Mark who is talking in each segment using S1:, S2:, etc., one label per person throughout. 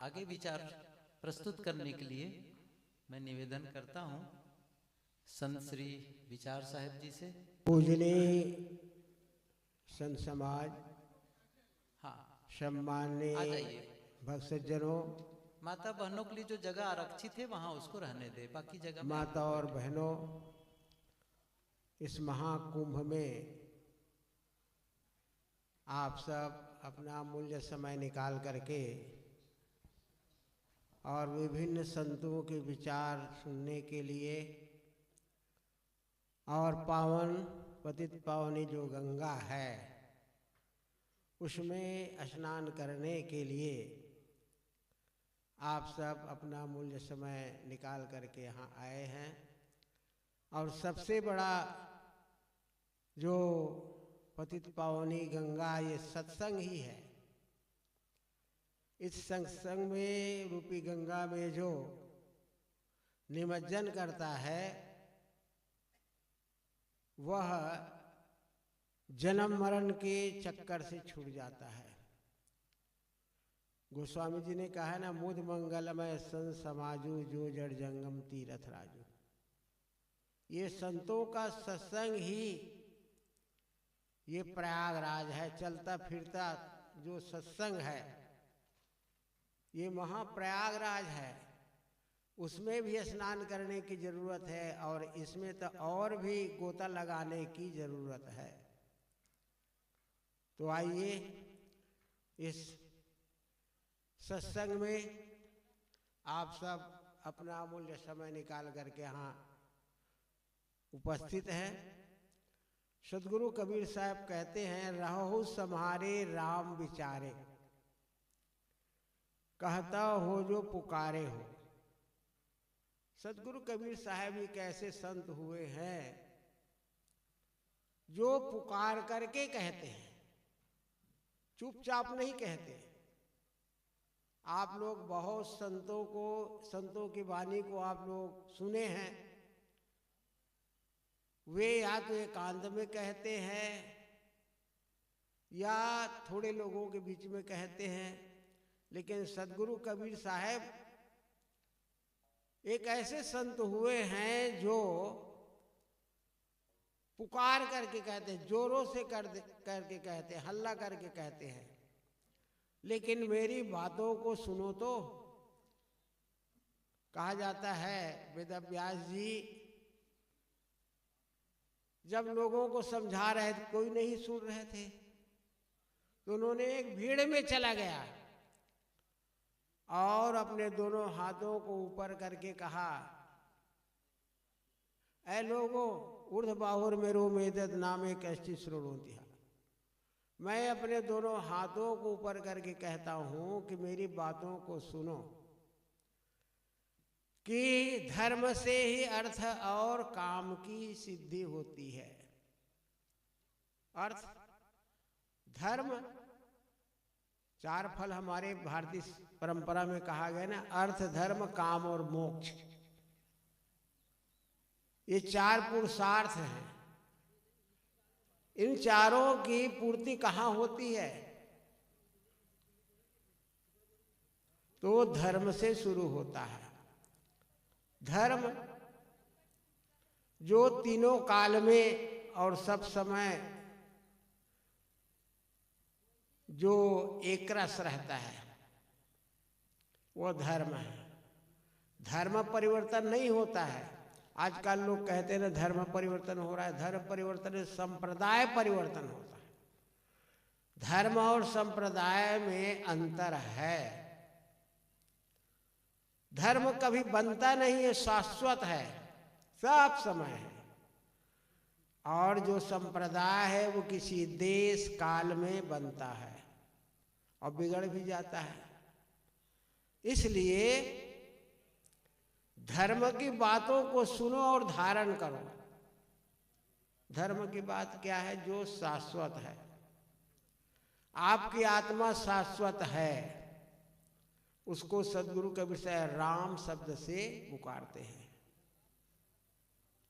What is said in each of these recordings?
S1: आगे विचार प्रस्तुत करने के लिए मैं निवेदन करता हूँ संत श्री विचार साहिब जी से।
S2: पूजनीय संत समाज,
S1: हाँ,
S2: सम्माननीय
S1: आ जाइए।
S2: भक्त सज्जनों,
S1: माता बहनों के लिए जो जगह आरक्षित है वहाँ उसको रहने दे, बाकी जगह में
S2: माता और बहनों, इस महाकुंभ में आप सब अपना अमूल्य समय निकाल करके और विभिन्न संतों के विचार सुनने के लिए और पावन पतित पावनी जो गंगा है उसमें स्नान करने के लिए आप सब अपना मूल्य समय निकाल करके यहाँ आए हैं। और सबसे बड़ा जो पतित पावनी गंगा ये सत्संग ही है। इस सत्संग में रूपी गंगा में जो निमज्जन करता है वह जन्म मरण के चक्कर से छूट जाता है। गोस्वामी जी ने कहा है ना, मुद मंगलमय संत समाजू जो जड़ जंगम तीरथ राजू। ये संतों का सत्संग ही ये प्रयागराज है। चलता फिरता जो सत्संग है ये महाप्रयागराज है। उसमें भी स्नान करने की जरूरत है और इसमें तो और भी गोता लगाने की जरूरत है। तो आइए इस सत्संग में आप सब अपना अमूल्य समय निकाल करके यहाँ उपस्थित हैं। सदगुरु कबीर साहब कहते हैं, रहो सम्हारे राम विचारे, कहता हो जो पुकारे हो। सदगुरु कबीर साहब एक ऐसे संत हुए हैं जो पुकार करके कहते हैं, चुपचाप नहीं कहते। आप लोग बहुत संतों की वाणी को आप लोग सुने हैं। वे या तो एकांत में कहते हैं या थोड़े लोगों के बीच में कहते हैं, लेकिन सदगुरु कबीर साहब एक ऐसे संत हुए हैं जो पुकार करके कहते हैं, जोरों से करके कहते हैं, हल्ला करके कहते हैं, लेकिन मेरी बातों को सुनो। तो कहा जाता है वेदव्यास जी जब लोगों को समझा रहे थे, कोई नहीं सुन रहे थे, तो उन्होंने एक भीड़ में चला गया और अपने दोनों हाथों को ऊपर करके कहा, ऐ लोगों ऊर्ध्व बाहुर मेरो मेदत नामे कष्टि श्रोणोति। मैं अपने दोनों हाथों को ऊपर करके कहता हूं कि मेरी बातों को सुनो कि धर्म से ही अर्थ और काम की सिद्धि होती है। अर्थ धर्म चार फल हमारे भारतीय परंपरा में कहा गया ना, अर्थ धर्म काम और मोक्ष। ये चार पुरुषार्थ हैं। इन चारों की पूर्ति कहाँ होती है? तो धर्म से शुरू होता है। धर्म जो तीनों काल में और सब समय जो एक रस रहता है वो धर्म है। धर्म परिवर्तन नहीं होता है। आजकल लोग कहते हैं ना धर्म परिवर्तन हो रहा है। धर्म परिवर्तन संप्रदाय परिवर्तन होता है। धर्म और संप्रदाय में अंतर है। धर्म कभी बनता नहीं है, शाश्वत है, सब समय है। और जो संप्रदाय है वो किसी देश काल में बनता है और बिगड़ भी जाता है। इसलिए धर्म की बातों को सुनो और धारण करो। धर्म की बात क्या है? जो शाश्वत है। आपकी आत्मा शाश्वत है, उसको सदगुरु कबीर साहब राम शब्द से पुकारते हैं।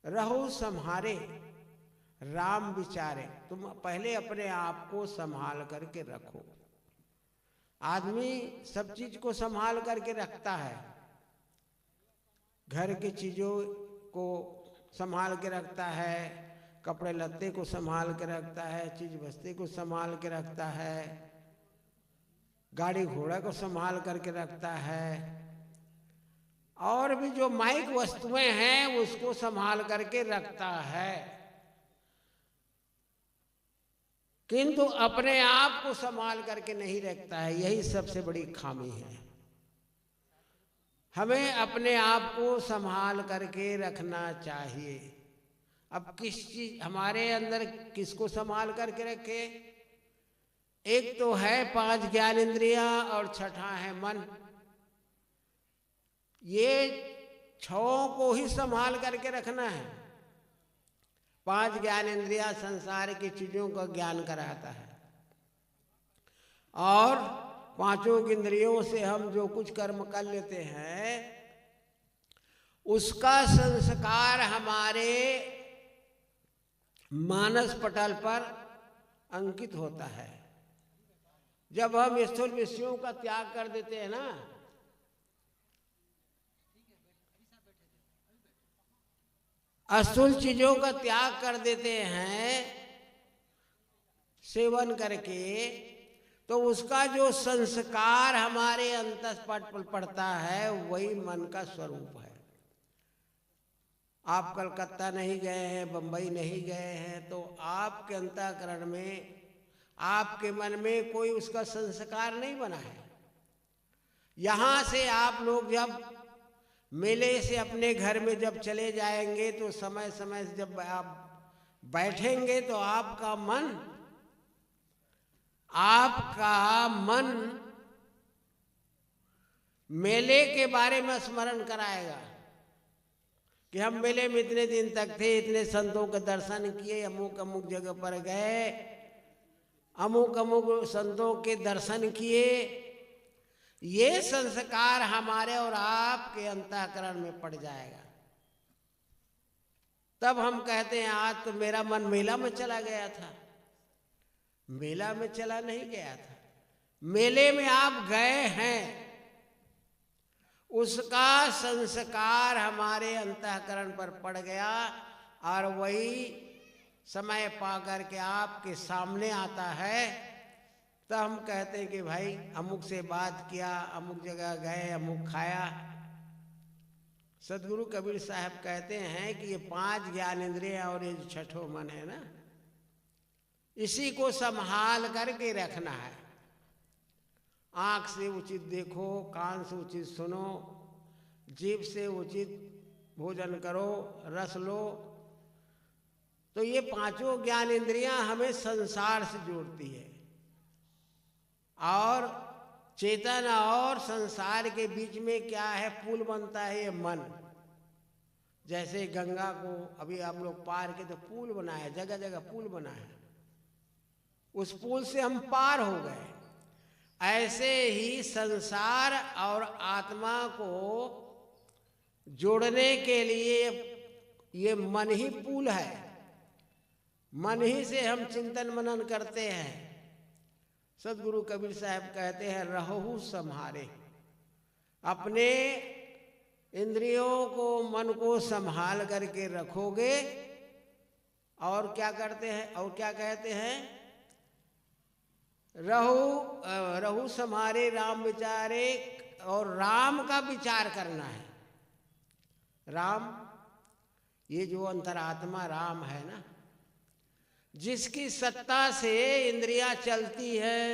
S2: रहो सम्हारे राम विचारे। तुम पहले अपने आप को संभाल करके रखो। आदमी सब चीज को संभाल करके रखता है, घर की चीजों को संभाल के रखता है, कपड़े लत्ते को संभाल के रखता है, चीज बस्ती को संभाल के रखता है, गाड़ी घोड़ा को संभाल करके रखता है, और भी जो माइक वस्तुएं हैं उसको संभाल करके रखता है, किंतु अपने आप को संभाल करके नहीं रखता है। यही सबसे बड़ी खामी है। हमें अपने आप को संभाल करके रखना चाहिए। अब किस चीज हमारे अंदर किसको संभाल करके रखे? एक तो है 5 ज्ञानेंद्रियां और छठा है मन। ये 6 को ही संभाल करके रखना है। 5 ज्ञानेंद्रियां संसार की चीजों का ज्ञान कराता है, और 5 इंद्रियों से हम जो कुछ कर्म कर लेते हैं उसका संस्कार हमारे मानस पटल पर अंकित होता है। जब हम स्थूल विषयों का त्याग कर देते हैं ना, अस्थूल चीजों का त्याग कर देते हैं सेवन करके, तो उसका जो संस्कार हमारे अंतःपट पर पड़ता है वही मन का स्वरूप है। आप कलकत्ता नहीं गए हैं, बंबई नहीं गए हैं, तो आपके अंतःकरण में, आपके मन में कोई उसका संस्कार नहीं बना है। यहाँ से आप लोग जब मेले से अपने घर में जब चले जाएंगे तो समय समय से जब आप बैठेंगे तो आपका मन मेले के बारे में स्मरण कराएगा कि हम मेले में इतने दिन तक थे, इतने संतों के दर्शन किए, अमुक अमुक जगह पर गए, अमुक अमुक संतों के दर्शन किए। ये संस्कार हमारे और आपके अंतःकरण में पड़ जाएगा। तब हम कहते हैं आज तो मेरा मन मेला में चला गया था। मेला में चला नहीं गया था, मेले में आप गए हैं, उसका संस्कार हमारे अंतःकरण पर पड़ गया, और वही समय पा करके आपके सामने आता है। तो हम कहते हैं कि भाई अमुक से बात किया, अमुक जगह गए, अमुक खाया। सदगुरु कबीर साहब कहते हैं कि ये 5 ज्ञानेंद्रियां और ये छठो मन है ना, इसी को संभाल करके रखना है। आंख से उचित देखो, कान से उचित सुनो, जीभ से उचित भोजन करो, रस लो। तो ये 5 ज्ञानेंद्रियां हमें संसार से जोड़ती है, और चेतन और संसार के बीच में क्या है, पुल बनता है ये मन। जैसे गंगा को अभी आप लोग पार के तो पुल बनाया, जगह जगह पुल बना है, उस पुल से हम पार हो गए। ऐसे ही संसार और आत्मा को जोड़ने के लिए ये मन ही पुल है। मन ही से हम चिंतन मनन करते हैं। सदगुरु कबीर साहब कहते हैं रहु संहारे। अपने इंद्रियों को, मन को संभाल करके रखोगे, और क्या करते हैं, और क्या कहते हैं, रहु संहारे राम विचारे, और राम का विचार करना है। राम, ये जो अंतरात्मा राम है ना, जिसकी सत्ता से इंद्रियां चलती है,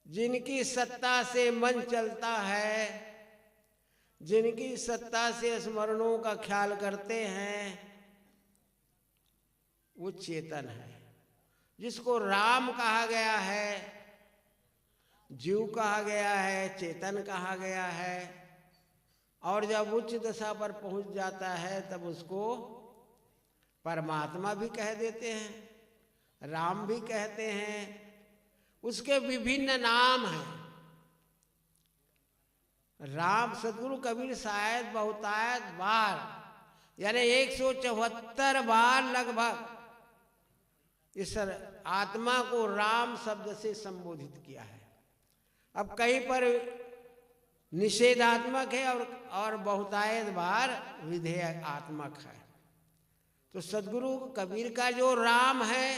S2: जिनकी सत्ता से मन चलता है, जिनकी सत्ता से स्मरणों का ख्याल करते हैं, वो चेतन है, जिसको राम कहा गया है, जीव कहा गया है, चेतन कहा गया है। और जब उच्च दशा पर पहुंच जाता है तब उसको परमात्मा भी कह देते हैं, राम भी कहते हैं। उसके विभिन्न नाम हैं। राम, सदगुरु कबीर शायद बहुतायत बार, यानी 174 बार लगभग इस आत्मा को राम शब्द से संबोधित किया है। अब कहीं पर निषेधात्मक है और बहुतायत बार विधेयकात्मक है। तो सदगुरु कबीर का जो राम है,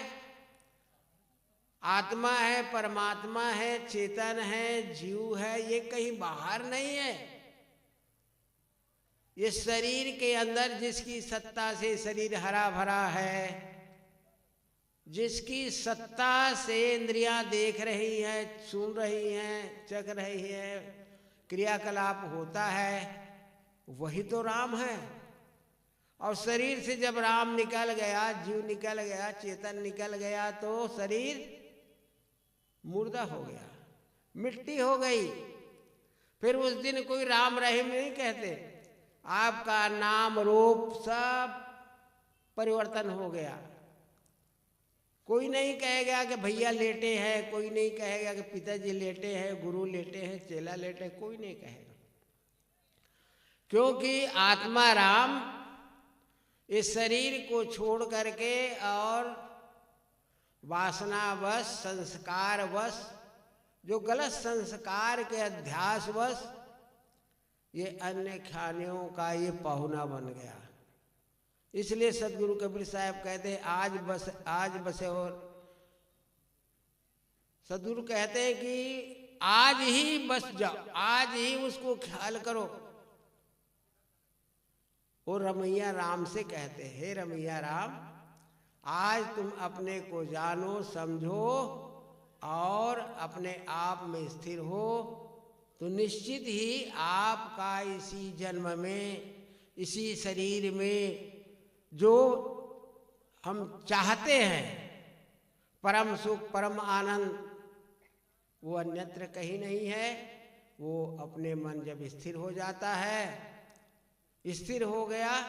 S2: आत्मा है, परमात्मा है, चेतन है, जीव है, ये कहीं बाहर नहीं है। ये शरीर के अंदर जिसकी सत्ता से शरीर हरा भरा है, जिसकी सत्ता से इंद्रियां देख रही हैं, सुन रही हैं, चख रही हैं, क्रियाकलाप होता है, वही तो राम है। और शरीर से जब राम निकल गया, जीव निकल गया, चेतन निकल गया, तो शरीर मुर्दा हो गया, मिट्टी हो गई। फिर उस दिन कोई राम रहीम नहीं कहते, आपका नाम रूप सब परिवर्तन हो गया। कोई नहीं कहेगा कि भैया लेटे हैं, कोई नहीं कहेगा कि पिताजी लेटे हैं, गुरु लेटे हैं, चेला लेटे, कोई नहीं कहेगा। क्योंकि आत्मा राम इस शरीर को छोड़ करके और वासनावश, संस्कारवश, जो गलत संस्कार के अध्यासवश ये अन्य खानियों का ये पहुना बन गया। इसलिए सदगुरु कबीर साहब कहते हैं आज बसे। और सदगुरु कहते हैं कि आज ही बस जाओ, आज ही उसको ख्याल करो। वो रमैया राम से कहते हैं, हे रमैया राम, आज तुम अपने को जानो, समझो और अपने आप में स्थिर हो, तो निश्चित ही आपका इसी जन्म में, इसी शरीर में जो हम चाहते हैं परम सुख, परम आनंद, वो अन्यत्र कहीं नहीं है। वो अपने मन जब स्थिर हो जाता है, स्थिर हो गया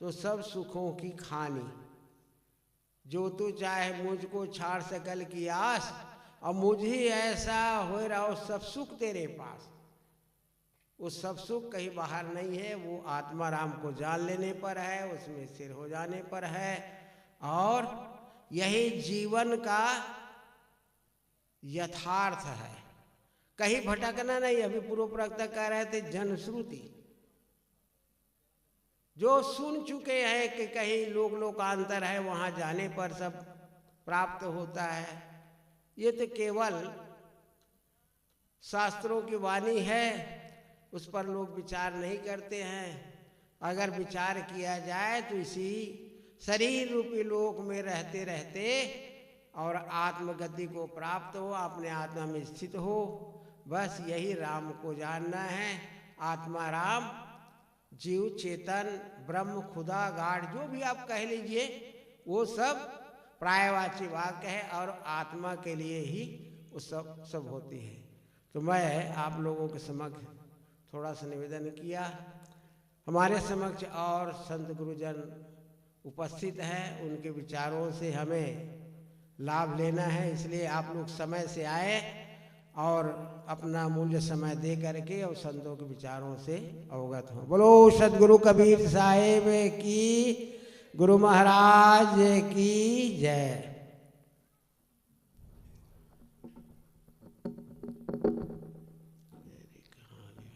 S2: तो सब सुखों की खानी, जो तू चाहे मुझको छाड़ सकल की आस, और मुझे ऐसा हो रहा सब सुख तेरे पास। वो सब सुख कहीं बाहर नहीं है, वो आत्मा राम को जान लेने पर है, उसमें स्थिर हो जाने पर है। और यही जीवन का यथार्थ है, कहीं भटकना नहीं। अभी पूर्व प्रवक्ता कह रहे थे जनश्रुति, जो सुन चुके हैं कि कहीं लोक लोकांतर है, वहां जाने पर सब प्राप्त होता है। ये तो केवल शास्त्रों की वाणी है, उस पर लोग विचार नहीं करते हैं। अगर विचार किया जाए तो इसी शरीर रूपी लोक में रहते रहते और आत्मगति को प्राप्त हो, अपने आत्मा में स्थित हो, बस यही राम को जानना है। आत्मा राम, जीव, चेतन, ब्रह्म, खुदा, गाढ़, जो भी आप कह लीजिए, वो सब प्रायवाची वाक्य है और आत्मा के लिए ही वो सब होती है। तो मैं आप लोगों के समक्ष थोड़ा सा निवेदन किया। हमारे समक्ष और संत गुरुजन उपस्थित हैं, उनके विचारों से हमें लाभ लेना है, इसलिए आप लोग समय से आए और अपना मूल्य समय दे करके और संतों के विचारों से अवगत हों। बोलो सदगुरु कबीर साहेब की, गुरु महाराज की जय।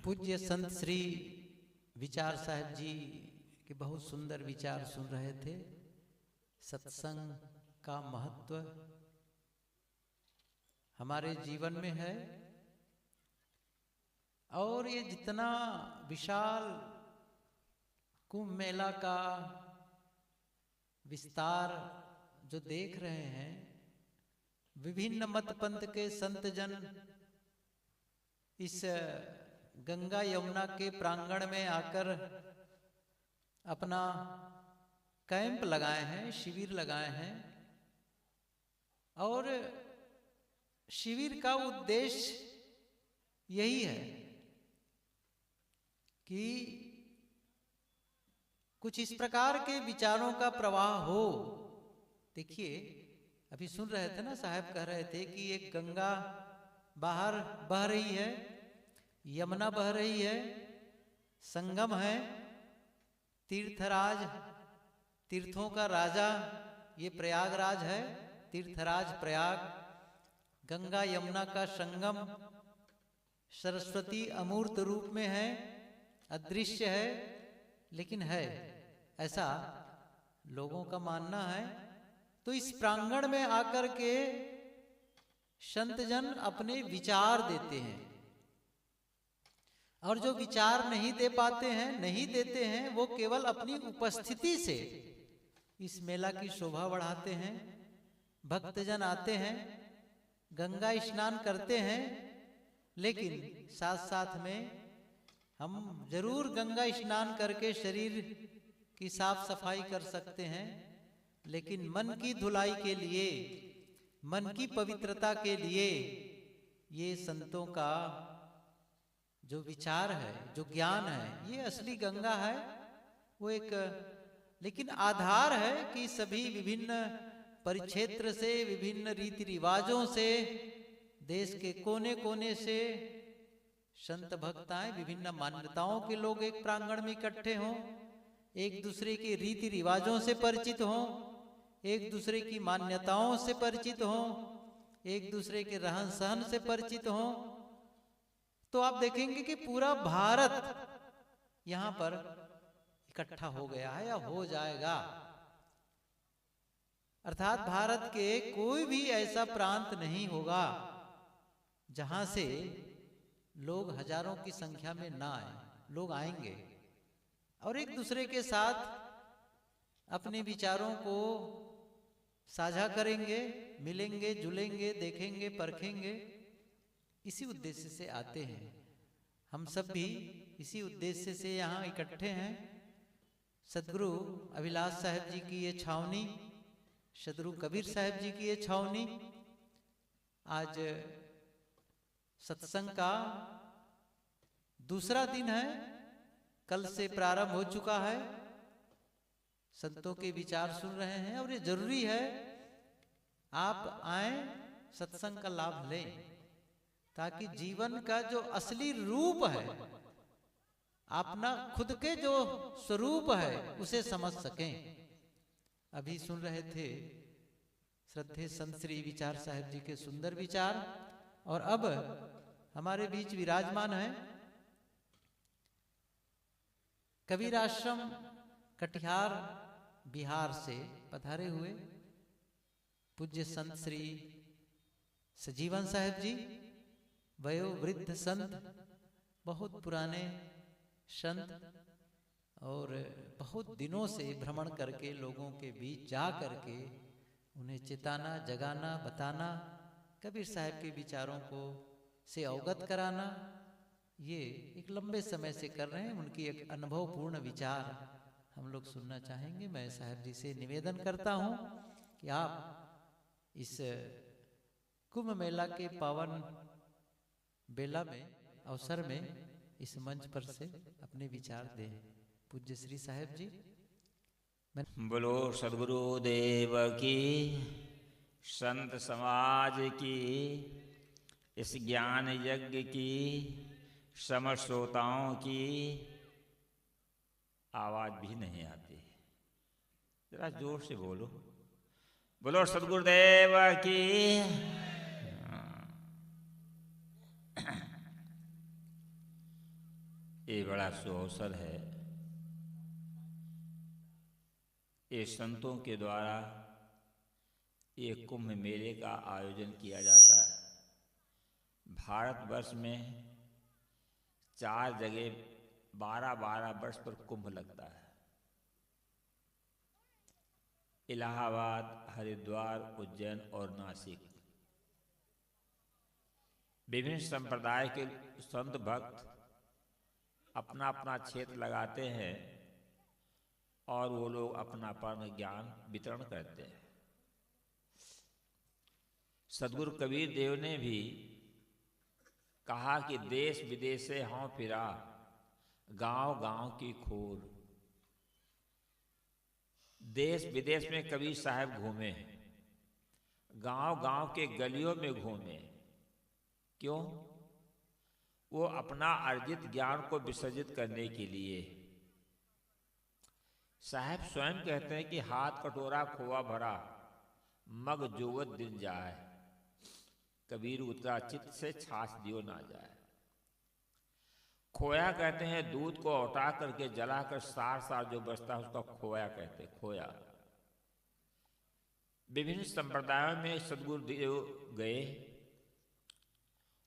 S1: पूज्य संत श्री विचार साहब जी के बहुत सुंदर विचार सुन रहे थे। सत्संग का महत्व हमारे जीवन में है, और ये जितना विशाल कुंभ मेला का विस्तार जो देख रहे हैं, विभिन्न मत पंथ के संत जन इस गंगा यमुना के प्रांगण में आकर अपना कैंप लगाए हैं, शिविर लगाए हैं। और शिविर का उद्देश्य यही है कि कुछ इस प्रकार के विचारों का प्रवाह हो। देखिए, अभी सुन रहे थे ना, साहब कह रहे थे कि एक गंगा बाहर बह रही है, यमुना बह रही है, संगम है, तीर्थराज, तीर्थों का राजा ये प्रयागराज है, तीर्थराज प्रयाग, गंगा यमुना का संगम, सरस्वती अमूर्त रूप में है, अदृश्य है, लेकिन है, ऐसा लोगों का मानना है। तो इस प्रांगण में आकर के संतजन अपने विचार देते हैं, और जो विचार नहीं दे पाते हैं, नहीं देते हैं, वो केवल अपनी उपस्थिति से इस मेला की शोभा बढ़ाते हैं। भक्तजन आते हैं, गंगा स्नान करते हैं, लेकिन साथ साथ में हम जरूर गंगा स्नान करके शरीर की साफ सफाई कर सकते हैं, लेकिन मन की धुलाई के लिए, मन की पवित्रता के लिए ये संतों का जो विचार है, जो ज्ञान है, ये असली गंगा है। वो एक लेकिन आधार है कि सभी विभिन्न परिक्षेत्र से, विभिन्न रीति रिवाजों से, देश के कोने कोने से संत भक्त आए, विभिन्न मान्यताओं के लोग एक प्रांगण में इकट्ठे हों, एक दूसरे के रीति रिवाजों से परिचित हों, एक दूसरे की मान्यताओं से परिचित हों, एक दूसरे के रहन सहन से परिचित हों। तो आप देखेंगे कि पूरा भारत यहां पर इकट्ठा हो गया है या हो जाएगा। अर्थात भारत के कोई भी ऐसा प्रांत नहीं होगा जहां से लोग हजारों की संख्या में ना आए। लोग आएंगे और एक दूसरे के साथ अपने विचारों को साझा करेंगे, मिलेंगे, जुलेंगे, देखेंगे, परखेंगे। इसी उद्देश्य से आते हैं। हम सब भी इसी उद्देश्य से यहाँ इकट्ठे हैं। सदगुरु अभिलाष साहब जी की ये छावनी, सदगुरु कबीर साहब जी की ये छावनी, आज सत्संग का दूसरा दिन है। कल से प्रारंभ हो चुका है। संतों के विचार सुन रहे हैं और ये जरूरी है आप आए, सत्संग का लाभ लें, ताकि जीवन का जो असली रूप है, अपना खुद के जो स्वरूप है, उसे समझ सकें। अभी सुन रहे थे श्रद्धेय संत श्री विचार साहब जी के सुंदर विचार, और अब हमारे बीच विराजमान है कबीर आश्रम कटिहार बिहार से पधारे हुए पूज्य संत श्री सजीवन साहब जी, वयोवृद्ध संत, बहुत पुराने संत, और बहुत दिनों से भ्रमण करके लोगों के बीच जा करके उन्हें चिताना, जगाना, बताना, कबीर साहब के विचारों को से अवगत कराना, ये एक लंबे समय से कर रहे हैं। उनकी एक अनुभवपूर्ण विचार हम लोग सुनना चाहेंगे। मैं साहब जी से निवेदन करता हूँ कि आप इस कुंभ मेला के पावन बेला में, अवसर में, इस मंच पर से अपने विचार दें। पूज्य श्री साहब जी।
S3: बोलो सद्गुरु देव की, संत समाज की, इस ज्ञान यज्ञ की, समस्त श्रोताओं की आवाज भी नहीं आती, जरा जोर से बोलो। बोलो सद्गुरुदेव की। ये बड़ा सुअवसर है। ये संतों के द्वारा ये कुंभ मेले का आयोजन किया जाता है। भारतवर्ष में 4 जगह 12-12 वर्ष पर कुंभ लगता है। इलाहाबाद, हरिद्वार, उज्जैन और नासिक। विभिन्न संप्रदाय के संत भक्त अपना अपना क्षेत्र लगाते हैं और वो लोग अपना अपना ज्ञान वितरण करते हैं। सद्गुरु कबीर देव ने भी कहा कि देश विदेश से हों फिरा, गांव गांव की खोर। देश विदेश में कबीर साहब घूमे, गांव गांव के गलियों में घूमे। क्यों? वो अपना अर्जित ज्ञान को विसर्जित करने के लिए। साहब स्वयं कहते हैं कि हाथ कटोरा खोआ भरा, मग जोवत दिन जाए, कबीर उतरा चित्त से छाछ दियो ना जाए। खोया कहते हैं दूध को औटा करके जलाकर सार सार जो बचता है उसका खोया कहते हैं, खोया। विभिन्न संप्रदायों में सद्गुरुदेव गए,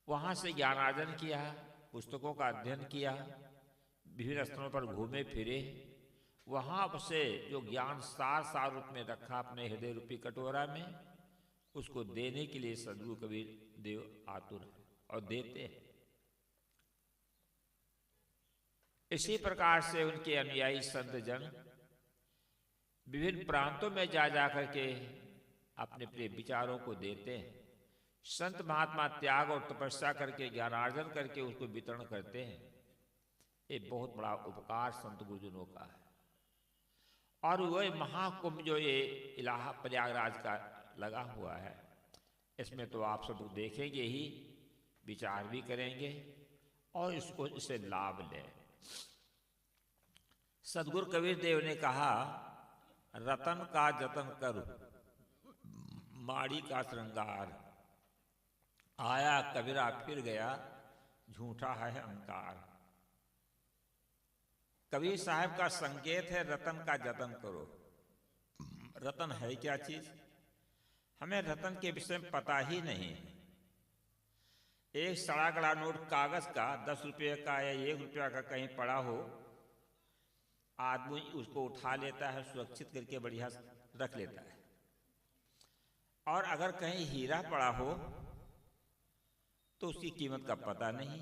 S3: वहां से ज्ञानार्जन किया, पुस्तकों का अध्ययन किया, विभिन्न स्थलों पर घूमे फिरे, वहां से जो ज्ञान सार सार रूप में रखा अपने हृदय रूपी कटोरा में, उसको देने के लिए सद्गुरु कबीर देव आतुर है और देते हैं। इसी प्रकार से उनके अनुयायी संत जन विभिन्न प्रांतों में जा जाकर के अपने अपने विचारों को देते हैं। संत महात्मा त्याग और तपस्या करके ज्ञानार्जन करके उसको वितरण करते हैं। ये बहुत बड़ा उपकार संत गुरुजनों का है। और वह महाकुंभ जो ये इलाहा प्रयागराज का लगा हुआ है, इसमें तो आप सब देखेंगे ही, विचार भी करेंगे और इससे लाभ लें। सद्गुरु कबीर देव ने कहा, रतन का जतन करो, माड़ी का श्रृंगार, आया कबीरा फिर गया, झूठा है अहंकार। कबीर साहब का संकेत है रतन का जतन करो। रतन है क्या चीज? हमें रतन के विषय में पता ही नहीं। एक सड़ा गड़ा नोट कागज का 10 रुपये का या 1 रुपया का कहीं पड़ा हो, आदमी उसको उठा लेता है, सुरक्षित करके बढ़िया रख लेता है। और अगर कहीं हीरा पड़ा हो तो उसकी कीमत का पता नहीं।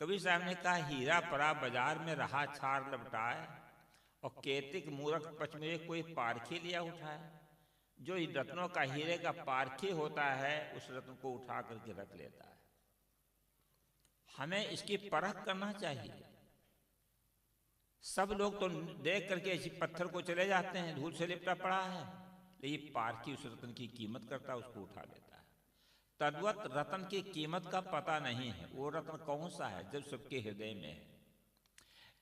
S3: कबीर साहब ने कहा, हीरा पड़ा बाजार में रहा छार लपटाए, और केतिक मूर्ख पच में कोई पारखी लिया उठाए। जो रत्नों का हीरे का पारखी होता है, उस रत्न को उठा करके रख लेता है। हमें इसकी परख करना चाहिए। सब लोग तो देख करके इसी पत्थर को चले जाते हैं, धूल से लिपटा पड़ा है, लेकिन पारखी उस रत्न की कीमत करता है, उसको उठा लेता है। तद्वत रत्न की कीमत का पता नहीं है। वो रत्न कौन सा है जब सबके हृदय में है?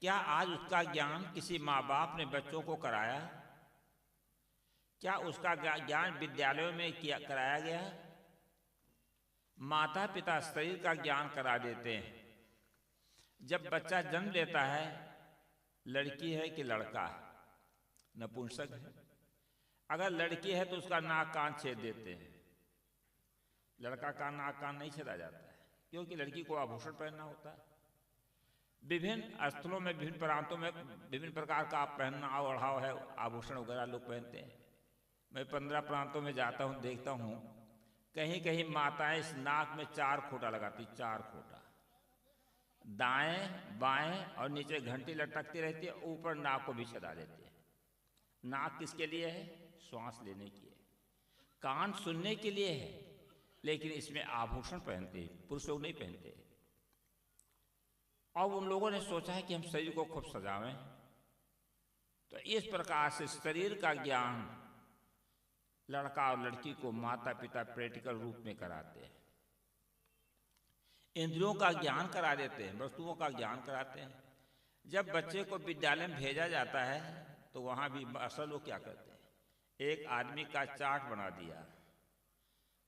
S3: क्या आज उसका ज्ञान किसी माँ बाप ने बच्चों को कराया? क्या उसका ज्ञान विद्यालयों में कराया गया? माता पिता शरीर का ज्ञान करा देते हैं। जब बच्चा जन्म लेता है, लड़की है कि लड़का है, नपुंसक है। अगर लड़की है तो उसका नाक कान छेद देते हैं, लड़का का नाक कान नहीं छेदा जाता है, क्योंकि लड़की को आभूषण पहनना होता है। विभिन्न स्थलों में, विभिन्न प्रांतों में विभिन्न प्रकार का पहनना ओढ़ाव है, आभूषण वगैरह लोग पहनते हैं। मैं 15 प्रांतों में जाता हूँ, देखता हूँ कहीं कहीं माताएं इस नाक में 4 खोटा लगाती, 4 खोटा, दाएं बाएं, और नीचे घंटी लटकती रहती है, ऊपर नाक को भी छेदा देती है। नाक किसके लिए है? श्वास लेने की है। कान सुनने के लिए है, लेकिन इसमें आभूषण पहनते हैं, पुरुष लोग नहीं पहनते। और उन लोगों ने सोचा है कि हम शरीर को खूब सजावें। तो इस प्रकार से शरीर का ज्ञान लड़का और लड़की को माता पिता प्रैक्टिकल रूप में कराते हैं। इंद्रियों का ज्ञान करा देते हैं, वस्तुओं का ज्ञान कराते हैं। जब बच्चे को विद्यालय में भेजा जाता है तो वहाँ भी असल लोग क्या करते हैं, एक आदमी का चार्ट बना दिया।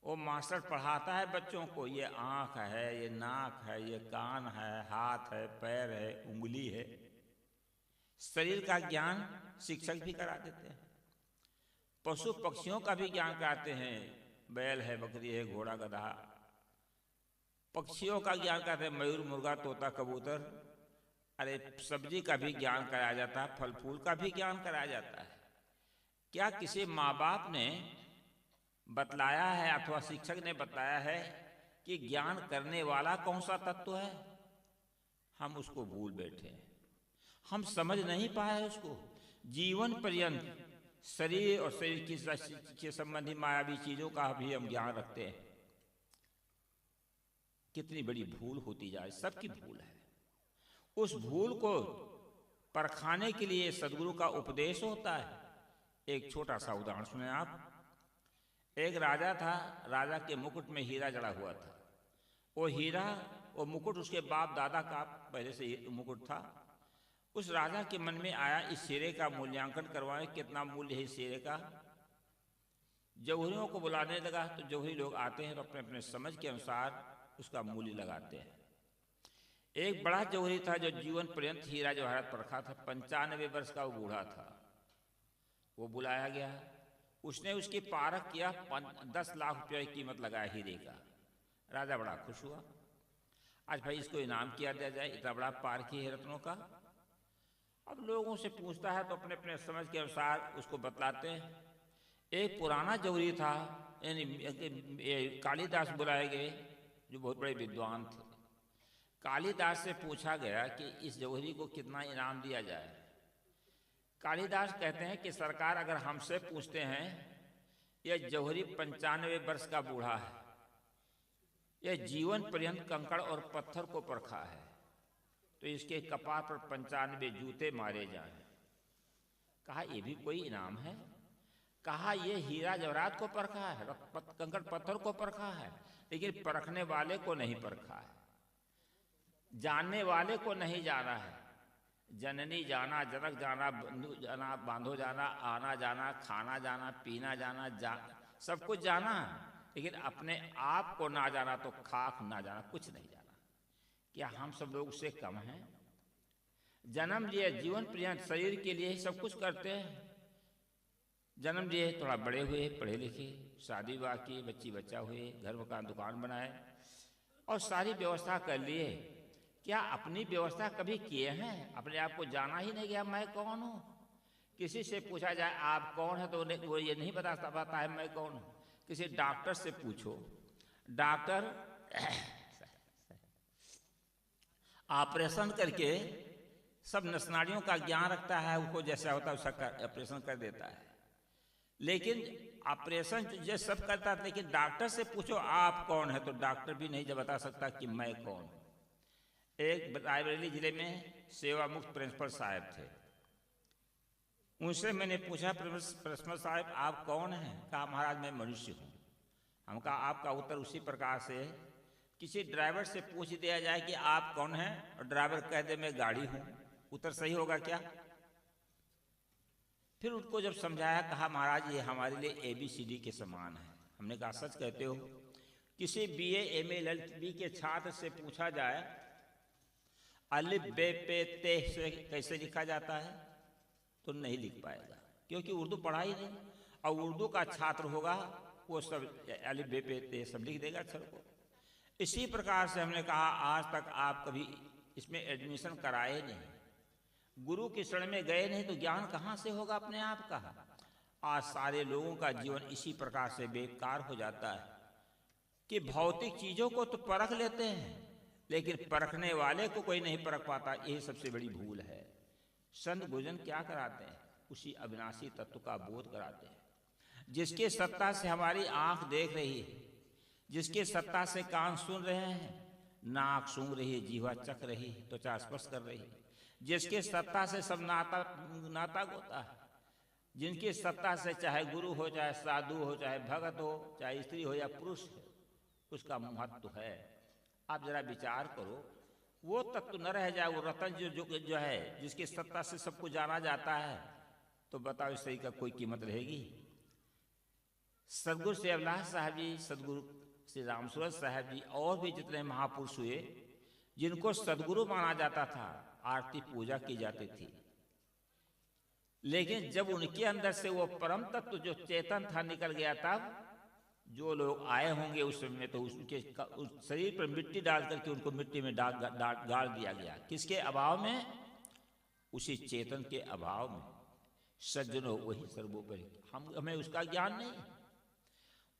S3: वो मास्टर पढ़ाता है बच्चों को, ये आँख है, ये नाक है, ये कान है, हाथ है, पैर है, उंगली है। शरीर का ज्ञान शिक्षक भी करा देते हैं। पशु पक्षियों का भी ज्ञान कराते हैं, बैल है, बकरी है, घोड़ा गधा। पक्षियों का ज्ञान कराते हैं, मयूर, मुर्गा, तोता, कबूतर। अरे सब्जी का भी ज्ञान कराया जाता है, फल फूल का भी ज्ञान कराया जाता है। क्या किसी माँ बाप ने बतलाया है अथवा शिक्षक ने बताया है कि ज्ञान करने वाला कौन सा तत्व है? हम उसको भूल बैठे हैं, हम समझ नहीं पाए उसको। जीवन पर्यंत शरीर और शरीर के संबंधी मायावी चीजों का भी हम ज्ञान रखते हैं। कितनी बड़ी भूल होती जाए, सबकी भूल है। उस भूल को परखाने के लिए सद्गुरु का उपदेश होता है। एक छोटा सा उदाहरण सुने आप। एक राजा था, राजा के मुकुट में हीरा जड़ा हुआ था। वो हीरा, वो मुकुट उसके बाप दादा का पहले से मुकुट था। उस राजा के मन में आया, इस हीरे का मूल्यांकन करवाएं, कितना मूल्य है इस हीरे का। जौहरियों को बुलाने लगा तो जौहरी लोग आते हैं तो अपने अपने समझ के अनुसार उसका मूल्य लगाते हैं। एक बड़ा जौहरी था जो जीवन पर्यंत हीरा जवाहरात पर रखा था। 95 वर्ष का वो बूढ़ा था। वो बुलाया गया, उसने उसकी पारख किया, 10 लाख रुपये की कीमत लगाया हीरे का। राजा बड़ा खुश हुआ, आज भाई इसको इनाम किया दिया जाए, इतना बड़ा पारखी है रत्नों का। अब लोगों से पूछता है तो अपने अपने समझ के अनुसार उसको बतलाते हैं। एक पुराना जौहरी था, यानी कालिदास बुलाए गए, जो बहुत बड़े विद्वान थे। कालिदास से पूछा गया कि इस जौहरी को कितना इनाम दिया जाए। कालिदास कहते हैं कि सरकार, अगर हमसे पूछते हैं, यह जौहरी 95 वर्ष का बूढ़ा है, यह जीवन पर्यंत कंकड़ और पत्थर को परखा है, तो इसके कपार पर 95 जूते मारे जाएं। कहा यह भी कोई इनाम है? कहा यह हीरा जवाहरात को परखा है, कंकड़ पत्थर को परखा है, लेकिन परखने वाले को नहीं परखा है, जानने वाले को नहीं जाना है। जननी जाना, जनक जाना, बंधु जाना, बांधो जाना, आना जाना, खाना जाना, पीना जाना, सब कुछ जाना, लेकिन अपने आप को ना जाना तो खाक ना जाना, कुछ नहीं जाना। क्या हम सब लोग उससे कम हैं? जन्म लिए, जीवन पर्यंत शरीर के लिए ही सब कुछ करते हैं। जन्म लिए, थोड़ा बड़े हुए, पढ़े लिखे, शादी विवाह किए, बच्ची बच्चा हुए, घर मकान दुकान बनाए और सारी व्यवस्था कर लिए। क्या अपनी व्यवस्था कभी किए हैं? अपने आप को जाना ही नहीं गया, मैं कौन हूँ? किसी से पूछा जाए आप कौन है तो वो ये नहीं बता पाता है मैं कौन हूँ। किसी डॉक्टर से पूछो, डॉक्टर ऑपरेशन करके सब नसनाड़ियों का ज्ञान रखता है, उसको जैसा होता है उसका ऑपरेशन कर देता है, लेकिन ऑपरेशन जो सब करता है, लेकिन डॉक्टर से पूछो आप कौन है तो डॉक्टर भी नहीं बता सकता कि मैं कौन हूँ। एक रायबरेली जिले में सेवा मुक्त प्रिंसिपल साहब थे, उनसे मैंने पूछा प्रिंसिपल साहब आप कौन हैं? कहा महाराज मैं मनुष्य हूँ। हम कहा आपका उत्तर उसी प्रकार से किसी ड्राइवर से पूछ दिया जाए कि आप कौन हैं और ड्राइवर कह दे मैं गाड़ी हूँ, उत्तर सही होगा क्या? फिर उनको जब समझाया, कहा महाराज ये हमारे लिए ABCD के समान है। हमने कहा सच कहते हो? किसी BA MA LLB के छात्र से पूछा जाए अलिफ बे पे ते से कैसे लिखा जाता है तो नहीं लिख पाएगा, क्योंकि उर्दू पढ़ा ही नहीं। और उर्दू का छात्र होगा वो सब अलिफ बे पे ते सब लिख देगा अक्षर को। इसी प्रकार से हमने कहा आज तक आप कभी इसमें एडमिशन कराए नहीं, गुरु की शरण में गए नहीं, तो ज्ञान कहाँ से होगा अपने आप का? आज सारे लोगों का जीवन इसी प्रकार से बेकार हो जाता है कि भौतिक चीजों को तो परख लेते हैं, लेकिन परखने वाले को कोई नहीं परख पाता। यही सबसे बड़ी भूल है। संत गुरुजन क्या कराते हैं? उसी अविनाशी तत्व का बोध कराते हैं, जिसके सत्ता से हमारी आंख देख रही है, जिसके सत्ता से कान सुन रहे हैं, नाक सूंघ रही है, जीवा चख रही है, त्वचा स्पर्श कर रही है, जिसके सत्ता से सब नाता होता है, जिनकी सत्ता से चाहे गुरु हो, चाहे साधु हो, चाहे भगत हो, चाहे स्त्री हो या पुरुष हो, उसका महत्व है। आप जरा विचार करो, वो तत्व न रह जाए, वो रतन जो है जिसकी सत्ता से सबको जाना जाता है, तो बताओ इस तरीके का कोई कीमत रहेगी? सदगुरु श्री अभिलाष साहब जी, सदगुरु श्री रामसूरत साहब जी और भी जितने महापुरुष हुए जिनको सदगुरु माना जाता था, आरती पूजा की जाती थी, लेकिन जब उनके अंदर से वो परम तत्व जो चेतन था निकल गया, तब जो लोग आए होंगे उस समय तो उसके उस शरीर पर मिट्टी डाल करके उनको मिट्टी में गाड़ दिया गया। किसके अभाव में? उसी चेतन के अभाव में। सज्जनों वही सर्वोपरि। हमें उसका ज्ञान नहीं,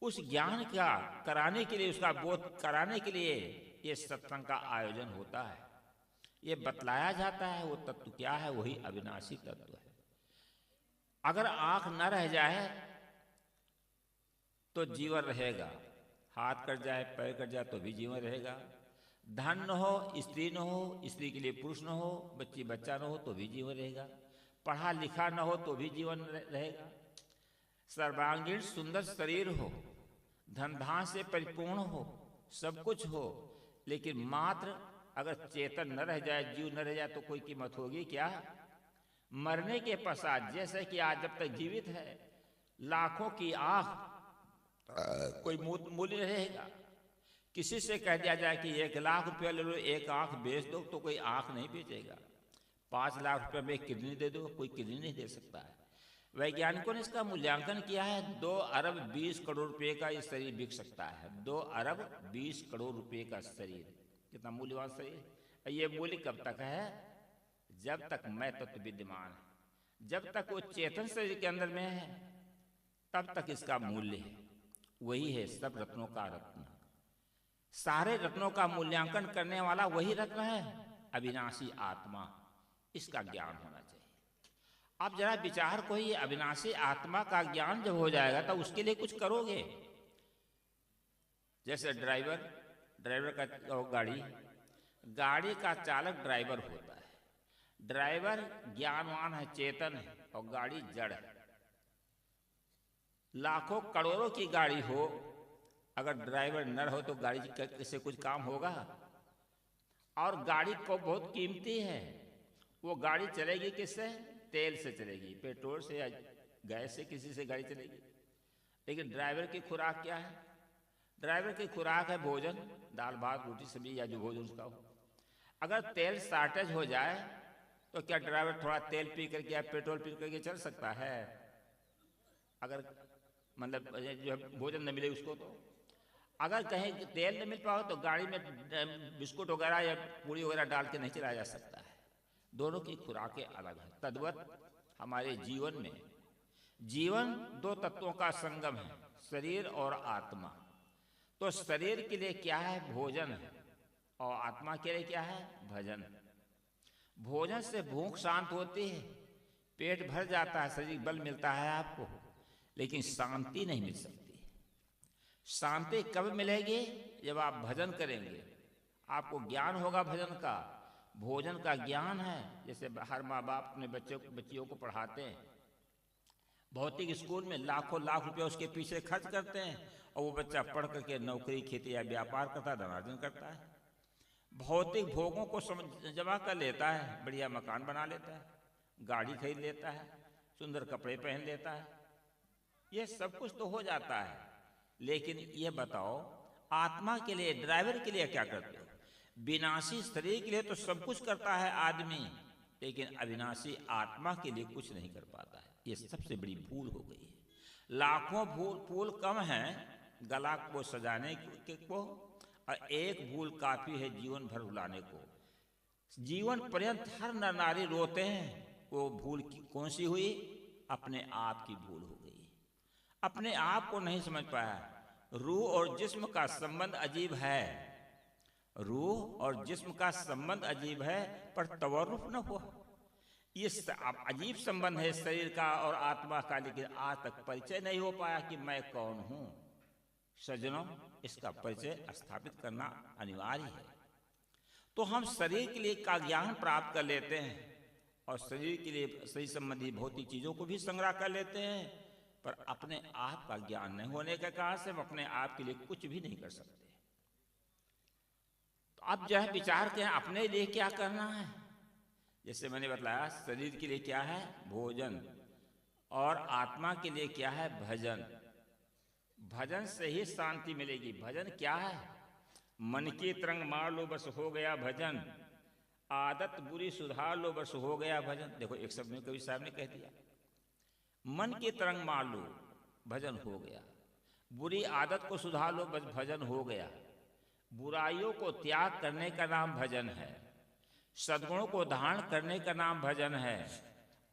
S3: उस ज्ञान का कराने के लिए, उसका बोध कराने के लिए ये सत्संग का आयोजन होता है, ये बतलाया जाता है। वो तत्व क्या है? वही अविनाशी तत्व है। अगर आंख न रह जाए तो जीवन रहेगा, हाथ कट जाए, पैर कट जाए तो भी जीवन रहेगा, धन न हो, स्त्री न हो, स्त्री के लिए पुरुष न हो, बच्ची बच्चा न हो तो भी जीवन रहेगा, पढ़ा लिखा न हो तो भी जीवन रहेगा, सर्वांगीण सुंदर शरीर हो, धन धान से परिपूर्ण हो, सब कुछ हो, लेकिन मात्र अगर चेतन न रह जाए, जीव न रह जाए तो कोई कीमत होगी क्या? मरने के पश्चात, जैसे कि आज जब तक जीवित है लाखों की आंख कोई मूल्य रहेगा, किसी से कह दिया जाए कि 1 लाख रुपया ले लो, एक आंख बेच दो, तो कोई आंख नहीं बेचेगा। 5 लाख रुपये में किडनी दे दो, कोई किडनी नहीं दे सकता है। वैज्ञानिकों ने इसका मूल्यांकन किया है, 2 अरब 20 करोड़ रुपए का ये शरीर बिक सकता है। 2 अरब 20 करोड़ रुपए का शरीर, कितना मूल्यवान शरीर। ये मूल्य कब तक है? जब तक मैं तत्व विद्यमान है, जब तक वो चेतन शरीर के अंदर में है, तब तक इसका मूल्य है। वही है सब रत्नों का रत्न। सारे रत्नों का मूल्यांकन करने वाला वही रत्न है, अविनाशी आत्मा। इसका ज्ञान होना चाहिए। आप जरा विचार को, ये अविनाशी आत्मा का ज्ञान जब हो जाएगा तब उसके लिए कुछ करोगे। जैसे ड्राइवर का गाड़ी का चालक ड्राइवर होता है। ड्राइवर ज्ञानवान है, चेतन है, और गाड़ी जड़ है। लाखों करोड़ों की गाड़ी हो, अगर ड्राइवर नर हो तो गाड़ी से कुछ काम होगा? और गाड़ी को बहुत कीमती है। वो गाड़ी चलेगी किससे? तेल से चलेगी, पेट्रोल से या गैस से, किसी से गाड़ी चलेगी। लेकिन ड्राइवर की खुराक क्या है? ड्राइवर की खुराक है भोजन, दाल भात रोटी सब्जी या जो भोजन उसका हो। अगर तेल शॉर्टेज हो जाए तो क्या ड्राइवर थोड़ा तेल पी करके या पेट्रोल पी करके चल सकता है? अगर मतलब जो भोजन न मिले उसको, तो अगर कहीं तेल न मिल पाओ तो गाड़ी में बिस्कुट वगैरह या पूरी वगैरह डाल के नहीं चलाया जा सकता है। दोनों की खुराकें अलग हैं। तद्वत हमारे जीवन में, जीवन 2 तत्वों का संगम है, शरीर और आत्मा। तो शरीर के लिए क्या है? भोजन है, और आत्मा के लिए क्या है? भजन। भोजन से भूख शांत होती है, पेट भर जाता है, शरीर बल मिलता है आपको, लेकिन शांति नहीं मिल सकती। शांति कब मिलेगी? जब आप भजन करेंगे, आपको ज्ञान होगा भजन का। भोजन का ज्ञान है। जैसे हर माँ बाप अपने बच्चियों को पढ़ाते हैं, भौतिक स्कूल में लाखों लाख रुपया उसके पीछे खर्च करते हैं, और वो बच्चा पढ़ करके नौकरी, खेती या व्यापार करता है, धनार्जन करता है, भौतिक भोगों को जमा कर लेता है, बढ़िया मकान बना लेता है, गाड़ी खरीद लेता है, सुंदर कपड़े पहन लेता है। ये सब कुछ तो हो जाता है, लेकिन ये बताओ आत्मा के लिए, ड्राइवर के लिए क्या करते हो? विनाशी शरीर के लिए तो सब कुछ करता है आदमी, लेकिन अविनाशी आत्मा के लिए कुछ नहीं कर पाता है। ये सबसे बड़ी भूल हो गई है। लाखों फूल कम हैं गला को सजाने को, और एक भूल काफी है जीवन भर रुलाने को। जीवन पर्यंत हर नर नारी रोते हैं। वो भूल कौन सी हुई? अपने आप की भूल हो गई। अपने आप को नहीं समझ पाया। रूह और जिस्म का संबंध अजीब है, रूह और जिस्म का संबंध अजीब है, पर तवरुफ न हुआ। ये अजीब संबंध है शरीर का और आत्मा का, लेकिन आज तक परिचय नहीं हो पाया कि मैं कौन हूं। सज्जनों, इसका परिचय स्थापित करना अनिवार्य है। तो हम शरीर के लिए का ज्ञान प्राप्त कर लेते हैं, और शरीर के लिए शरीर संबंधी भौतिक चीजों को भी संग्रह कर लेते हैं, पर अपने आप का ज्ञान नहीं होने के कारण से हम अपने आप के लिए कुछ भी नहीं कर सकते। तो अब जो है विचार करें अपने लिए क्या करना है। जैसे मैंने बताया, शरीर के लिए क्या है? भोजन, और आत्मा के लिए क्या है? भजन। भजन से ही शांति मिलेगी। भजन क्या है? मन की तरंग मार लो बस हो गया भजन, आदत बुरी सुधार लो बस हो गया भजन। देखो एक शब्द में कवि साहब ने कह दिया, मन की तरंग मार लो भजन हो गया, बुरी आदत को सुधार लो बस भजन हो गया। बुराइयों को त्याग करने का नाम भजन है, सद्गुणों को धारण करने का नाम भजन है,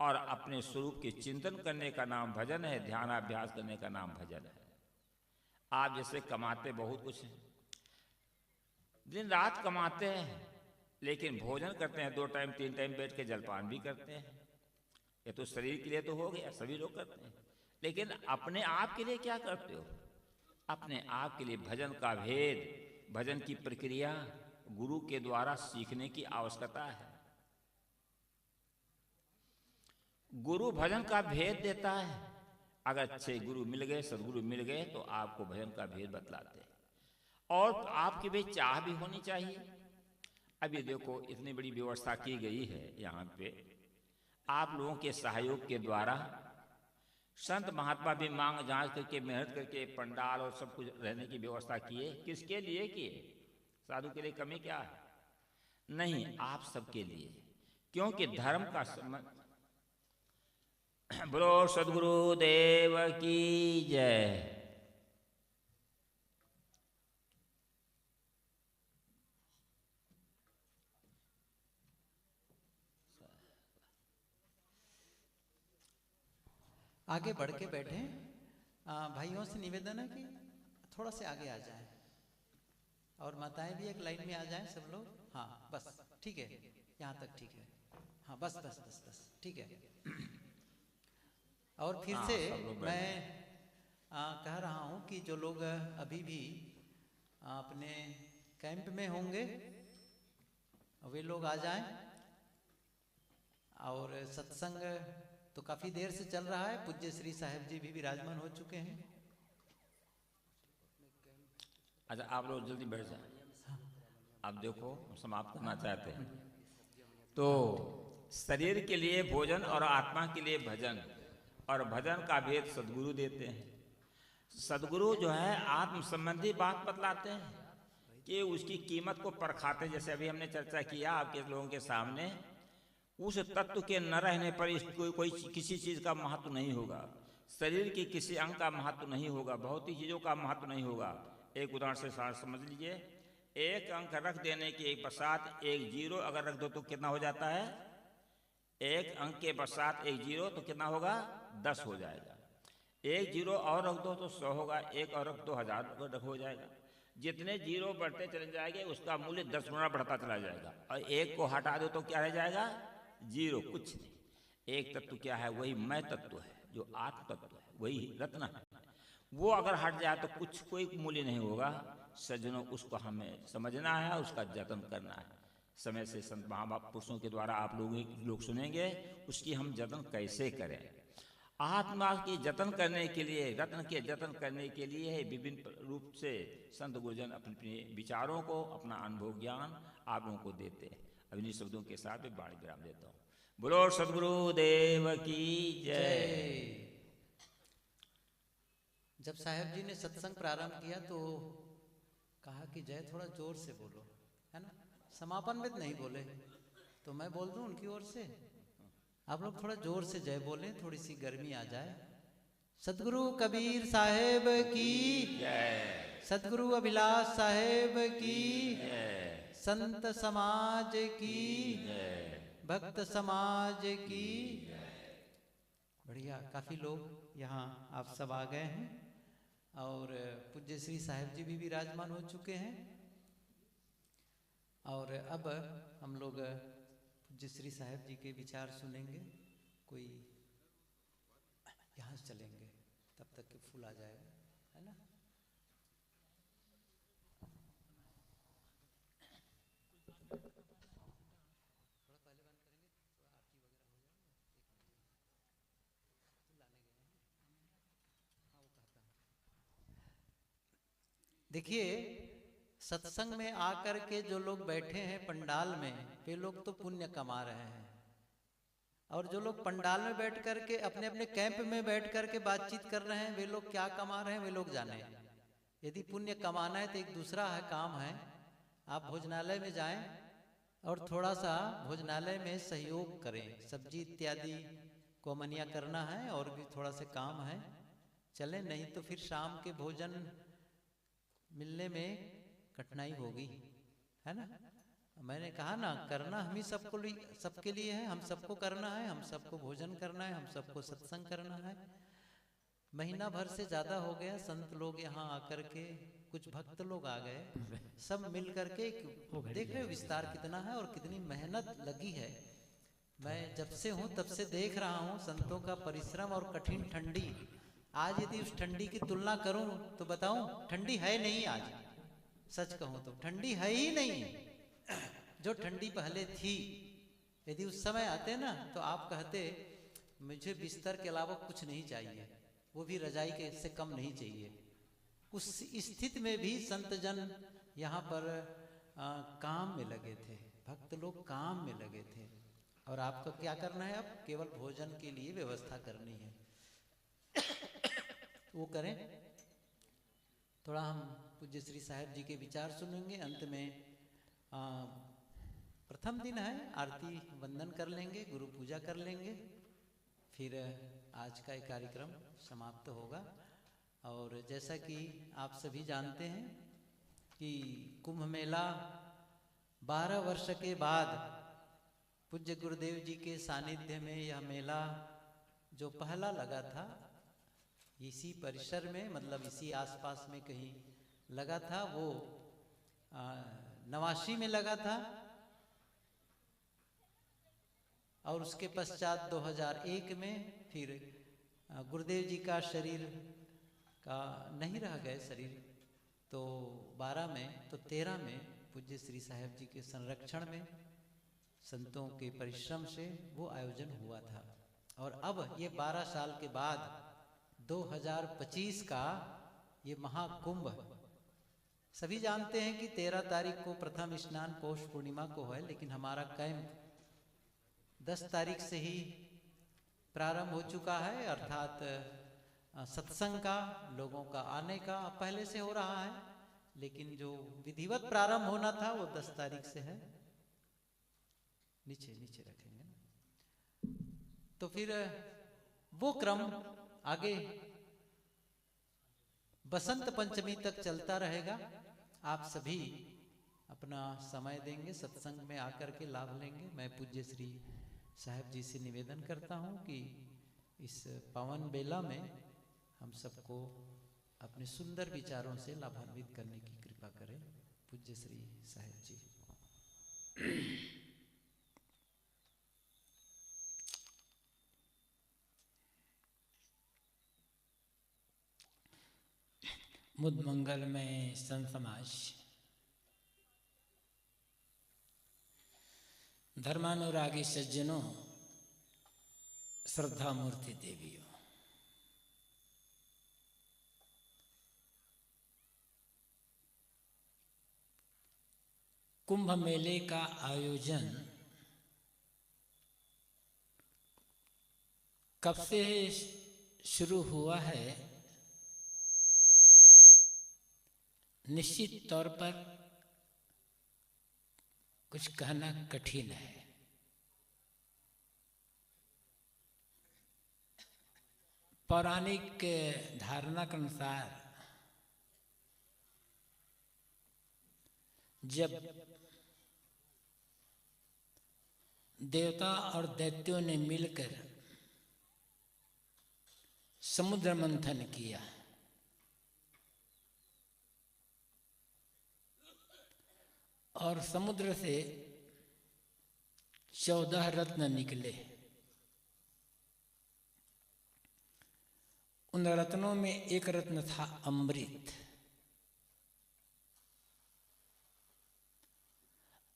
S3: और अपने स्वरूप के चिंतन करने का नाम भजन है, ध्यानाभ्यास करने का नाम भजन है। आप जैसे कमाते बहुत कुछ हैं, दिन रात कमाते हैं, लेकिन भोजन करते हैं 2 टाइम 3 टाइम बैठ के, जलपान भी करते हैं। ये तो शरीर के लिए तो हो गया, सभी लोग करते हैं, लेकिन अपने आप के लिए क्या करते हो? अपने आप के लिए भजन का भेद, भजन की प्रक्रिया गुरु के द्वारा सीखने की आवश्यकता है। गुरु भजन का भेद देता है। अगर अच्छे गुरु मिल गए, सदगुरु मिल गए, तो आपको भजन का भेद बतलाते हैं, और आपकी भी चाह भी होनी चाहिए। अभी देखो इतनी बड़ी व्यवस्था की गई है यहाँ पे, आप लोगों के सहयोग के द्वारा संत महात्मा भी मांग जांच करके मेहनत करके पंडाल और सब कुछ रहने की व्यवस्था किए। किसके लिए किए? साधु के लिए कमी क्या है? नहीं, आप सबके लिए, क्योंकि धर्म का बोलो सद्गुरु देव की जय।
S1: आगे बढ़ के बैठे। भाइयों से निवेदन है कि थोड़ा से आगे आ जाएं, और माताएं भी एक लाइन में आ जाएं सब लोग। हाँ बस ठीक है, यहाँ तक ठीक है। हाँ बस बस बस बस ठीक है। और फिर से मैं कह रहा हूँ कि जो लोग अभी भी अपने कैंप में होंगे वे लोग आ जाएं। और सत्संग तो काफी देर से चल रहा है। पूज्य श्री साहेब जी भी विराजमान हो चुके हैं।
S3: अच्छा, आप लोग जल्दी बैठ जाए। आप देखो, हम समाप्त करना चाहते हैं। तो शरीर के लिए भोजन और आत्मा के लिए भजन, और भजन का भेद सदगुरु देते हैं। सदगुरु जो है आत्म संबंधी बात बतलाते हैं कि उसकी कीमत को परखाते। जैसे अभी हमने चर्चा किया आपके लोगों के सामने, उस तत्व के न रहने पर कोई किसी चीज का महत्व नहीं होगा। शरीर के किसी अंग का महत्व नहीं होगा, भौतिक चीजों का महत्व नहीं होगा। एक उदाहरण से समझ लीजिए, एक अंक रख देने के पश्चात एक जीरो अगर रख दो तो कितना हो जाता है? एक अंक के पश्चात एक जीरो तो कितना होगा? 10 हो जाएगा। एक जीरो और रख दो तो 100 होगा, एक और रख दो 1000 हो जाएगा। जितने जीरो बढ़ते चले जाएंगे उसका मूल्य 10 गुना बढ़ता चला जाएगा। और एक को हटा दो तो क्या रह जाएगा? जीरो, कुछ नहीं। एक तत्व क्या है? वही मैं तत्व है, जो आत्म तत्व है, वही रत्न है। वो अगर हट जाए तो कुछ कोई मूल्य नहीं होगा। सज्जनों, उसको हमें समझना है, उसका जतन करना है। समय से संत महापुरुषों के द्वारा आप लोग सुनेंगे उसकी हम जतन कैसे करें। आत्मा की जतन करने के लिए, रत्न के जतन करने के लिए विभिन्न रूप से संत गुरुजन अपने विचारों को, अपना अनुभव ज्ञान आप लोगों को देते हैं। अब इन्हीं शब्दों के साथ मैं वाणी विराम देता हूँ। बोलो सद्गुरु देव की जय।
S1: जब साहेब जी ने सत्संग प्रारंभ किया तो कहा कि जय थोड़ा जोर से बोलो, है ना। समापन में नहीं बोले तो मैं बोल दूं उनकी ओर से। आप लोग थोड़ा जोर से जय बोलें, थोड़ी सी गर्मी आ जाए। सदगुरु कबीर साहेब की
S3: जय,
S1: सदगुरु अभिलाष साहेब की
S3: जय,
S1: संत समाज की
S3: जय,
S1: भक्त समाज की। बढ़िया, काफी लोग यहाँ आप सब आ गए हैं और पूज्य श्री साहेब जी भी विराजमान हो चुके हैं। और अब हम लोग पूज्य श्री साहेब जी के विचार सुनेंगे। कोई यहाँ से चलेंगे तब तक के फूल आ जाएगा, है ना। देखिए, सत्संग में आकर के जो लोग बैठे हैं पंडाल में, वे लोग तो पुण्य कमा रहे हैं। और जो लोग पंडाल में बैठ करके अपने अपने कैंप में बैठ करके बातचीत कर रहे हैं, वे लोग क्या कमा रहे हैं वे लोग जाने। यदि पुण्य कमाना है तो एक दूसरा काम है, आप भोजनालय में जाएं और थोड़ा सा भोजनालय में सहयोग करें। सब्जी इत्यादि को मनिया करना है और भी थोड़ा से काम है, चलें। नहीं तो फिर शाम के भोजन मिलने में कठिनाई होगी, है ना। मैंने कहा ना, करना हम ही सबके लिए है। हम सबको करना है, हम सबको भोजन करना है, हम सबको सत्संग करना है। महीना भर से ज्यादा हो गया संत लोग यहाँ आकर के, कुछ भक्त लोग आ गए, सब मिल करके देख रहे हो विस्तार कितना है और कितनी मेहनत लगी है। मैं जब से हूँ तब से देख रहा हूँ संतों का परिश्रम और कठिन ठंडी। आज यदि उस ठंडी की तुलना करूं तो बताऊं, ठंडी है नहीं। आज सच कहूं तो ठंडी है ही नहीं। जो ठंडी पहले थी, यदि उस समय आते ना तो आप कहते मुझे बिस्तर के अलावा कुछ नहीं चाहिए, वो भी रजाई के से कम नहीं चाहिए। उस स्थिति में भी संत जन यहाँ पर काम में लगे थे, भक्त लोग काम में लगे थे। और आपको क्या करना है? अब केवल भोजन के लिए व्यवस्था करनी है। वो करें। थोड़ा हम पूज्य श्री साहेब जी के विचार सुनेंगे। अंत में प्रथम दिन है, आरती वंदन कर लेंगे, गुरु पूजा कर लेंगे, फिर आज का ये कार्यक्रम समाप्त होगा। और जैसा कि आप सभी जानते हैं कि कुंभ मेला 12 वर्ष के बाद पूज्य गुरुदेव जी के सानिध्य में यह मेला जो पहला लगा था, इसी परिसर में, मतलब इसी आसपास में कहीं लगा था, वो 89 में लगा था। और उसके पश्चात 2001 में फिर गुरुदेव जी का शरीर का नहीं रह गए शरीर, तो 12 में, तो 13 में पूज्य श्री साहेब जी के संरक्षण में संतों के परिश्रम से वो आयोजन हुआ था। और अब ये 12 साल के बाद 2025 का ये महाकुंभ, सभी जानते हैं कि 13 तारीख को प्रथम स्नान पौष पूर्णिमा को है, लेकिन हमारा कैंप 10 तारीख से ही प्रारंभ हो चुका है, अर्थात सत्संग का, लोगों का आने का पहले से हो रहा है, लेकिन जो विधिवत प्रारंभ होना था वो 10 तारीख से है। नीचे नीचे रखेंगे ना, तो फिर वो क्रम आगे बसंत पंचमी तक चलता रहेगा। आप सभी अपना समय देंगे, सत्संग में आकर के लाभ लेंगे। मैं पूज्य श्री साहेब जी से निवेदन करता हूँ कि इस पावन बेला में हम सबको अपने सुंदर विचारों से लाभान्वित करने की कृपा करें। पूज्य श्री साहेब जी।
S4: मुद मंगल में संत समाज, धर्मानुरागी सज्जनों, श्रद्धा मूर्ति देवियों, कुंभ मेले का आयोजन कब से शुरू हुआ है, निश्चित तौर पर कुछ कहना कठिन है। पौराणिक धारणा के अनुसार जब देवता और दैत्यों ने मिलकर समुद्र मंथन किया, और समुद्र से 14 रत्न निकले। उन रत्नों में एक रत्न था अमृत।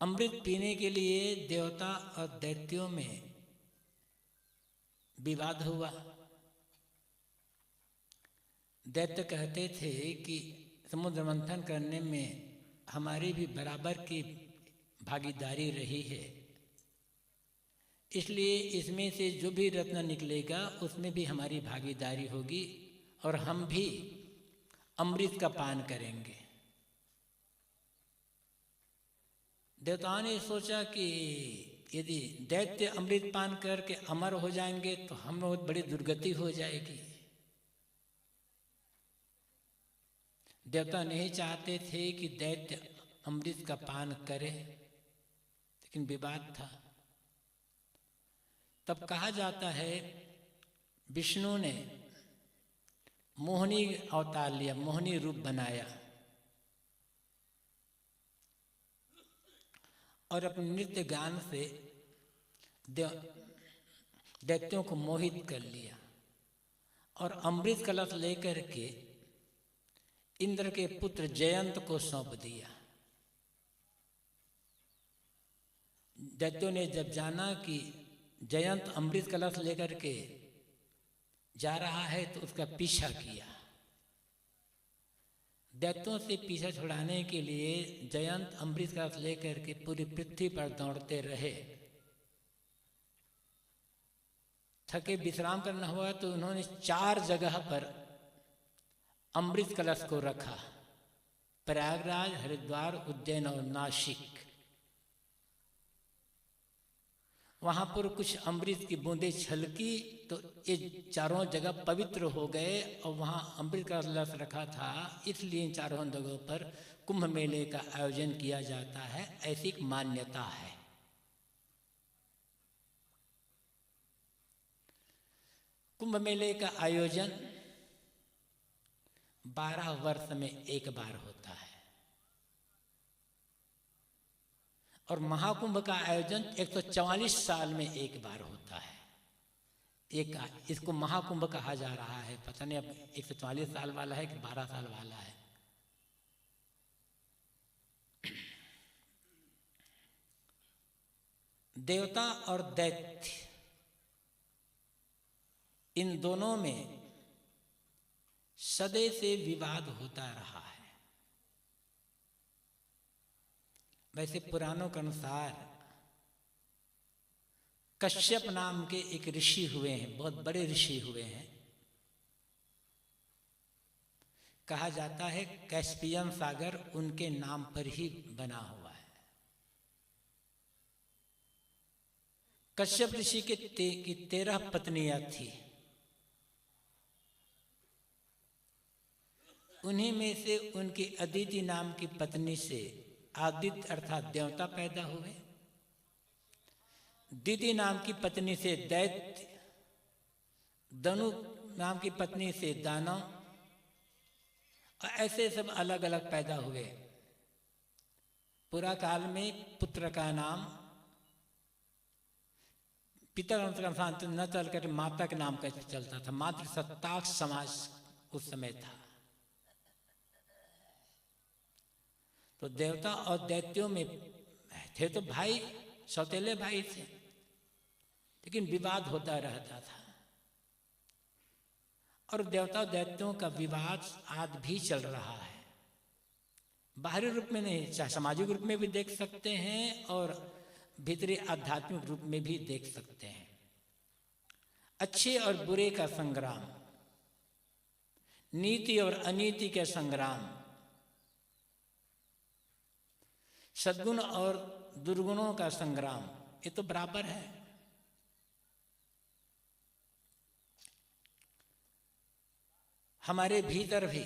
S4: अमृत पीने के लिए देवता और दैत्यों में विवाद हुआ। दैत्य कहते थे कि समुद्र मंथन करने में हमारी भी बराबर की भागीदारी रही है, इसलिए इसमें से जो भी रत्न निकलेगा उसमें भी हमारी भागीदारी होगी और हम भी अमृत का पान करेंगे। देवताओं ने सोचा कि यदि दैत्य अमृत पान करके अमर हो जाएंगे तो हम बहुत बड़ी दुर्गति हो जाएगी। देवता नहीं चाहते थे कि दैत्य अमृत का पान करे, लेकिन विवाद था। तब कहा जाता है विष्णु ने मोहिनी अवतार लिया, मोहिनी रूप बनाया और अपने नृत्य गान से दैत्यों को मोहित कर लिया और अमृत कलश लेकर के इंद्र के पुत्र जयंत को सौंप दिया। दैत्यों ने जब जाना कि जयंत अमृत कलश लेकर के जा रहा है तो उसका पीछा किया। दैत्यों से पीछा छुड़ाने के लिए जयंत अमृत कलश लेकर के पूरी पृथ्वी पर दौड़ते रहे। थके विश्राम करना हुआ तो उन्होंने 4 जगह पर अमृत कलश को रखा। प्रयागराज, हरिद्वार, उज्जैन और नासिक, वहां पर कुछ अमृत की बूंदें छलकी तो ये चारों जगह पवित्र हो गए और वहां अमृत का कलश रखा था, इसलिए इन चारों जगहों पर कुंभ मेले का आयोजन किया जाता है, ऐसी एक मान्यता है। कुंभ मेले का आयोजन 12 वर्ष में एक बार होता है और महाकुंभ का आयोजन 144 साल में एक बार होता है। इसको महाकुंभ कहा जा रहा है, पता नहीं अब 144 साल वाला है कि 12 साल वाला है। देवता और दैत्य, इन दोनों में सदैव से विवाद होता रहा है। वैसे पुराणों के अनुसार कश्यप नाम के एक ऋषि हुए हैं, बहुत बड़े ऋषि हुए हैं। कहा जाता है कैस्पियन सागर उनके नाम पर ही बना हुआ है। कश्यप ऋषि की 13 पत्नियां थी। उन्हीं में से उनकी अदिति नाम की पत्नी से आदित्य अर्थात देवता पैदा हुए। दिति नाम की पत्नी से दैत्य, दनु नाम की पत्नी से दानव, और ऐसे सब अलग अलग पैदा हुए। पुरा काल में पुत्र का नाम पिता का न चलकर माता के नाम का चलता था। मातृसत्ताक समाज उस समय था। तो देवता और दैत्यों में थे तो भाई, सौतेले भाई थे, लेकिन विवाद होता रहता था। और देवता और दैत्यों का विवाद आज भी चल रहा है। बाहरी रूप में नहीं, चाहे सामाजिक रूप में भी देख सकते हैं और भीतरी आध्यात्मिक रूप में भी देख सकते हैं। अच्छे और बुरे का संग्राम, नीति और अनीति के संग्राम, सद्गुण और दुर्गुणों का संग्राम, ये तो बराबर है। हमारे भीतर भी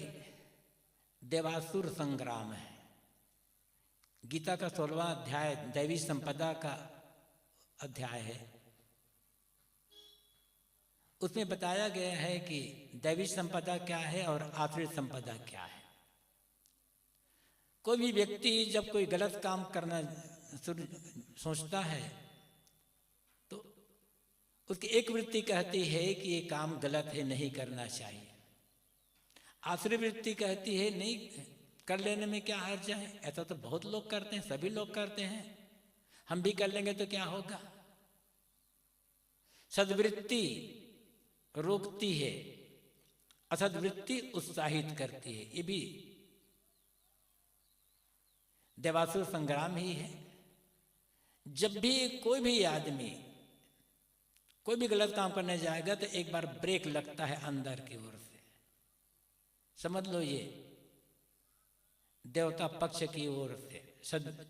S4: देवासुर संग्राम है। गीता का 16वां अध्याय दैवी संपदा का अध्याय है। उसमें बताया गया है कि दैवी संपदा क्या है और आसुरी संपदा क्या है। कोई भी व्यक्ति जब कोई गलत काम करना सोचता है तो उसकी एक वृत्ति कहती है कि ये काम गलत है, नहीं करना चाहिए। आसुरी वृत्ति कहती है नहीं, कर लेने में क्या हर्ज है, ऐसा तो बहुत लोग करते हैं, सभी लोग करते हैं, हम भी कर लेंगे तो क्या होगा। सद्वृत्ति रोकती है, असद्वृत्ति उत्साहित करती है। ये भी देवासुर संग्राम ही है। जब भी कोई भी आदमी कोई भी गलत काम करने जाएगा तो एक बार ब्रेक लगता है अंदर की ओर से। समझ लो ये देवता पक्ष की ओर से,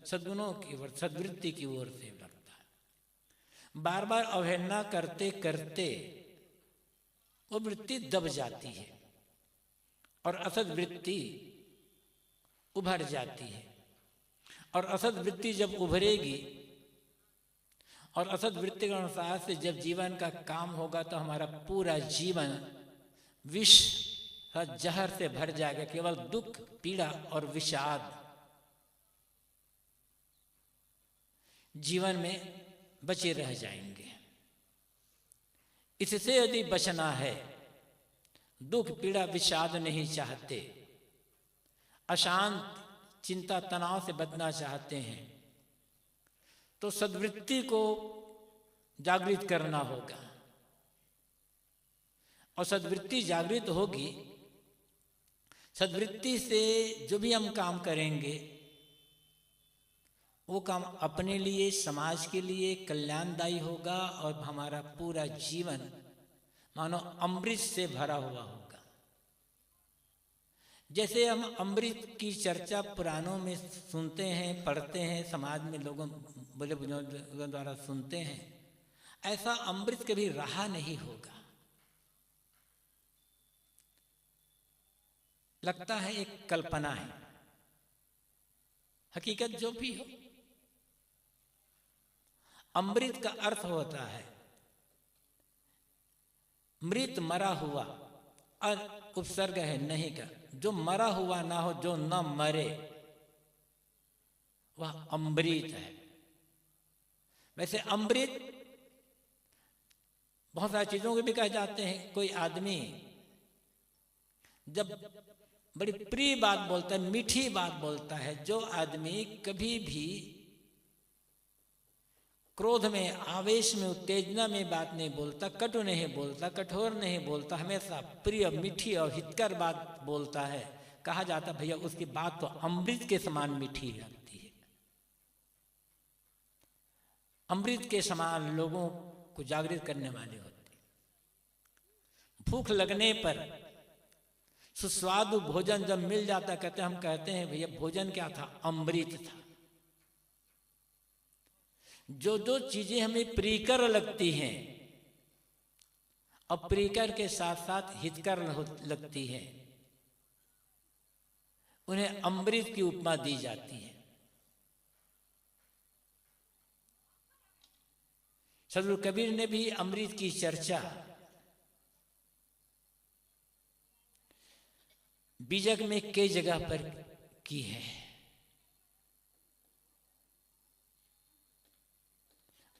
S4: सद्गुणों की ओर, सद्वृत्ति की ओर से लगता है। बार बार अवहेलना करते करते वो वृत्ति दब जाती है और असद्वृत्ति उभर जाती है। और असद वृत्ति जब उभरेगी और असद वृत्ति के अनुसार से जब जीवन का काम होगा तो हमारा पूरा जीवन विष जहर से भर जाएगा। केवल दुख, पीड़ा और विषाद जीवन में बचे रह जाएंगे। इससे यदि बचना है, दुख, पीड़ा, विषाद नहीं चाहते, अशांत चिंता तनाव से बचना चाहते हैं, तो सद्वृत्ति को जागृत करना होगा। और सद्वृत्ति जागृत होगी, सद्वृत्ति से जो भी हम काम करेंगे वो काम अपने लिए, समाज के लिए कल्याणदायी होगा और हमारा पूरा जीवन मानो अमृत से भरा हुआ होगा। जैसे हम अमृत की चर्चा पुराणों में सुनते हैं, पढ़ते हैं, समाज में लोगों बड़े बुजुर्गों द्वारा सुनते हैं, ऐसा अमृत कभी रहा नहीं होगा। लगता है एक कल्पना है, हकीकत जो भी हो। अमृत का अर्थ होता है मृत, मरा हुआ, और उपसर्ग है नहीं का, जो मरा हुआ ना हो, जो न मरे, वह अमृत है। वैसे अमृत बहुत सारी चीजों के भी कहे जाते हैं। कोई आदमी जब बड़ी प्रिय बात बोलता है, मीठी बात बोलता है, जो आदमी कभी भी क्रोध में, आवेश में, उत्तेजना में बात नहीं बोलता, कटु नहीं बोलता, कठोर नहीं बोलता, हमेशा प्रिय, मीठी और हितकर बात बोलता है, कहा जाता भैया उसकी बात तो अमृत के समान मीठी लगती है। अमृत के समान लोगों को जागृत करने वाले होते। भूख लगने पर सुस्वादु भोजन जब मिल जाता, हम कहते हैं भैया भोजन क्या था? अमृत था। जो जो चीजें हमें प्रियकर लगती हैं और प्रियकर के साथ साथ हितकर लगती हैं, उन्हें अमृत की उपमा दी जाती है। सदगुरु कबीर ने भी अमृत की चर्चा बीजक में कई जगह पर की है।